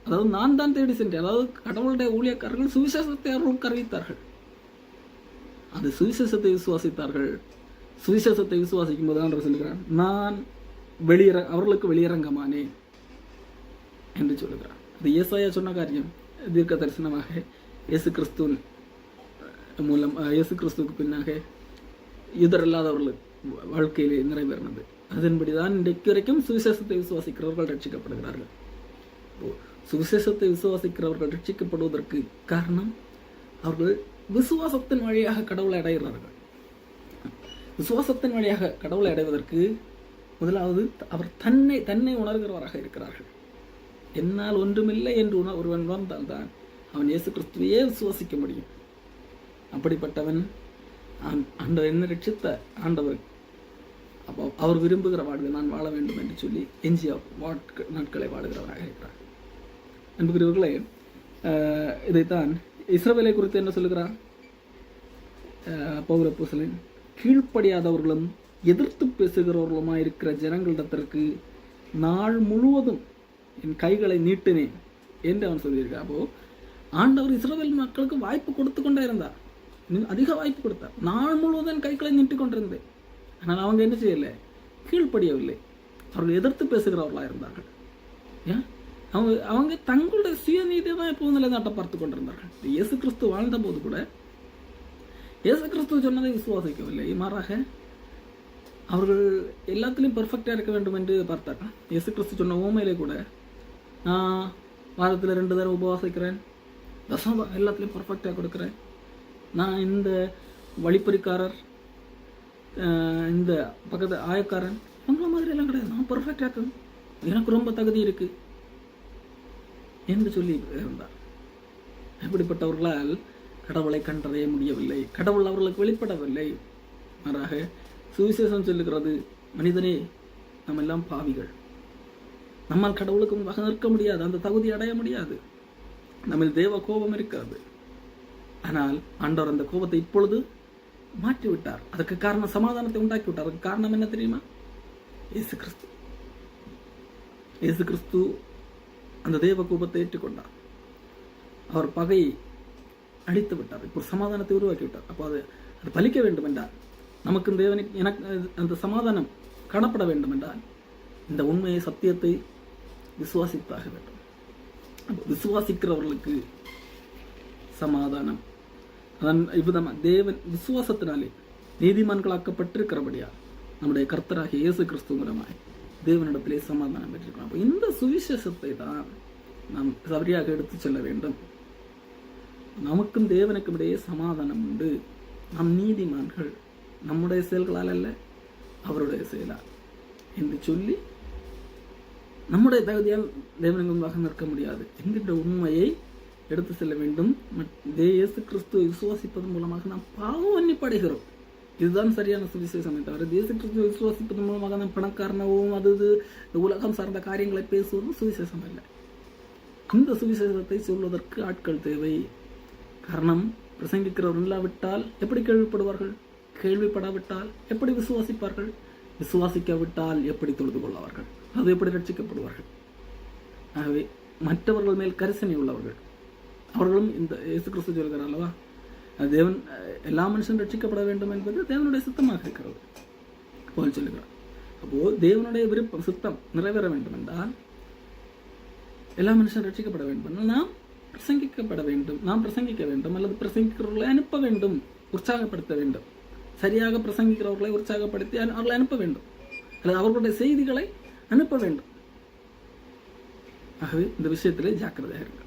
அதாவது நான் தான் தேடி சென்றேன். அதாவது கடவுளுடைய ஊழியக்காரர்கள் சுவிசேஷத்தை அவர்களுக்கு அறிவித்தார்கள். அந்த சுவிசேஷத்தை விசுவாசித்தார்கள். சுவிசேஷத்தை விசுவாசிக்கும் போது ஆண்டவர் சொல்லுகிறார், நான் அவர்களுக்கு வெளியரங்கமானேன் என்று சொல்லுகிறார். அது ஏசாயா சொன்ன காரியம் தீர்க்க தரிசனமாக இயேசு கிறிஸ்துவின் மூலம் இயேசு கிறிஸ்துவுக்கு பின்னாக யூதர் இல்லாதவர்கள் வாழ்க்கையிலே நிறைவேறினது. அதன்படிதான் இன்றைக்கு வரைக்கும் சுவிசேஷத்தை விசுவாசிக்கிறவர்கள் ரட்சிக்கப்படுகிறார்கள். சுவிசேஷத்தை விசுவாசிக்கிறவர்கள் ரட்சிக்கப்படுவதற்கு காரணம் அவர்கள் விசுவாசத்தின் வழியாக கடவுளை அடைகிறார்கள். விசுவாசத்தின் வழியாக கடவுளை அடைவதற்கு முதலாவது அவர் தன்னை உணர்கிறவராக இருக்கிறார்கள். என்னால் ஒன்றுமில்லை என்று ஒருவன் உணர்ந்தால் தான் அவன் இயேசு கிறிஸ்துவையே விசுவாசிக்க முடியும். அப்படிப்பட்டவன் ஆண்டவர் என்ன ரட்சித்த ஆண்டவர் அப்போ அவர் விரும்புகிற வாழ்வை நான் வாழ வேண்டும் என்று சொல்லி எஞ்சிய நாட்களை வாழுகிறவராக இருக்கிறார். அன்புக்குரியவர்களே, இதைத்தான் இஸ்ரவேலை குறித்து என்ன சொல்லுகிறார் பவுல் அப்போஸ்தலன்? கீழ்ப்படியாதவர்களும் எதிர்த்து பேசுகிறவர்களுமாய் இருக்கிற ஜனங்களிடத்திற்கு நாள் முழுவதும் என் கைகளை நீட்டினேன் என்று அவன் சொல்லியிருக்கார். அப்போ ஆண்டவர் இஸ்ரவேல் மக்களுக்கு வாய்ப்பு கொடுத்து கொண்டே இருந்தார், அதிக வாய்ப்பு கொடுத்தார். நாள் முழுவதும் கைகளை நீட்டி கொண்டிருந்தேன். ஆனால் அவங்க என்ன செய்யலை? கீழ்ப்படியவில்லை. அவர்கள் எதிர்த்து பேசுகிறவர்களாக இருந்தார்கள். ஏன்? அவங்க தங்களுடைய சுயநீதியை தான் எப்போது நிலைநாட்ட பார்த்து கொண்டிருந்தார்கள். இயேசு கிறிஸ்து வாழ்ந்த போது கூட இயேசு கிறிஸ்து சொன்னதை விசுவாசிக்கவில்லை. மாறாக அவர்கள் எல்லாத்திலையும் பெர்ஃபெக்டாக இருக்க வேண்டும் என்று பார்த்தார்கள். இயேசு கிறிஸ்து சொன்ன உவமையிலே கூட நான் வாரத்தில் 2 தடவை உபவாசிக்கிறேன், தசமம் எல்லாத்துலேயும் பர்ஃபெக்டாக கொடுக்குறேன், நான் இந்த வழிப்பறிக்காரர் இந்த பக்கத்து ஆயக்காரன் நம்மள மாதிரி எல்லாம் கிடையாது, நான் பர்ஃபெக்டாக எனக்கு ரொம்ப தகுதி இருக்கு என்று சொல்லி இருந்தார். இப்படிப்பட்டவர்களால் கடவுளை கண்டறிய முடியவில்லை, கடவுள் அவர்களுக்கு வெளிப்படவில்லை. மாறாக சுவிசேஷம் சொல்லுகிறது, மனிதனே நம்ம எல்லாம் பாவிகள், நம்மால் கடவுளுக்கு முன்பாக நிற்க முடியாது, அந்த தகுதி அடைய முடியாது, நம்ம தேவ கோபம் இருக்கிறது. ஆனால் ஆண்டவர் அந்த கோபத்தை இப்பொழுது மாற்றிவிட்டார். அதற்கு காரணம் சமாதானத்தை உண்டாக்கி விட்டார். அதுக்கு காரணம் என்ன தெரியுமா? இயேசு கிறிஸ்து. இயேசு கிறிஸ்து அந்த தேவ கோபத்தை ஏற்றுக்கொண்டார், அவர் பகையை அழித்து விட்டார், இப்போ சமாதானத்தை உருவாக்கி விட்டார். அப்போ அது பலிக்க வேண்டும் என்றால், நமக்கு தேவனுக்கு எனக்கு அந்த சமாதானம் காணப்பட வேண்டும் என்றால் இந்த உண்மையை சத்தியத்தை விசுவாசித்தாக வேண்டும். விசுவாசிக்கிறவர்களுக்கு சமாதானம். அதன் இவ்விதமாக தேவன் விசுவாசத்தினாலே நீதிமான்களாக்கப்பட்டிருக்கிறபடியா நம்முடைய கர்த்தராகிய இயேசு கிறிஸ்து மூலமாய் தேவனிடத்திலே சமாதானம் பெற்றிருக்கிறோம். அப்போ இந்த சுவிசேஷத்தை தான் நாம் சரியாக எடுத்து செல்ல வேண்டும். நமக்கும் தேவனுக்கும் இடையே சமாதானம் உண்டு. நாம் நீதிமான்கள், நம்முடைய செயல்களால் அல்ல, அவருடைய செயலால் என்று சொல்லி நம்முடைய தகுதியால் தேவனுக்கு முன்பாக நிற்க முடியாது என்கின்ற உண்மையை எடுத்து செல்ல வேண்டும். இயேசு கிறிஸ்துவை விசுவாசிப்பதன் மூலமாக நாம் பாவ மன்னிப்படைகிறோம். இதுதான் சரியான சுவிசேஷமே தவிர இயேசு கிறிஸ்துவை விசுவாசிப்பதன் மூலமாக நாம் பணக்காரனவும் அது உலகம் சார்ந்த காரியங்களை பேசுவதும் சுவிசேஷம் அல்ல. இந்த சுவிசேஷத்தை சொல்வதற்கு ஆட்கள் தேவை. காரணம், பிரசங்கிக்கிறவர் இல்லாவிட்டால் எப்படி கேள்விப்படுவார்கள்? கேள்விப்படாவிட்டால் எப்படி விசுவாசிப்பார்கள்? விசுவாசிக்காவிட்டால் எப்படி தொழுது கொள்வார்கள்? அது எப்படி ரட்சிக்கப்படுவார்கள்? ஆகவே மற்றவர்கள் மேல் கரிசனை உள்ளவர்கள், அவர்களும் இந்த இயேசு கிறிஸ்து சொல்கிறார் அல்லவா, தேவன் எல்லா மனுஷனும் ரட்சிக்கப்பட வேண்டும் என்பது தேவனுடைய சித்தமாக இருக்கிறது போல் சொல்லுகிறார். அப்போ தேவனுடைய விருப்பம் சித்தம் நிறைவேற வேண்டும் என்றால் எல்லா மனுஷனும் ரட்சிக்கப்பட வேண்டும், நாம் பிரசங்கிக்கப்பட வேண்டும், நாம் பிரசங்கிக்க வேண்டும், அல்லது பிரசங்கிக்கிறவர்களை அனுப்ப வேண்டும், உற்சாகப்படுத்த வேண்டும். சரியாக பிரசங்கிக்கிறவர்களை உற்சாகப்படுத்தி அவர்களை அனுப்ப வேண்டும், அல்லது அவர்களுடைய செய்திகளை அனுப்ப வேண்டும். ஆகவே இந்த விஷயத்திலே ஜாக்கிரதையாக இருக்கு.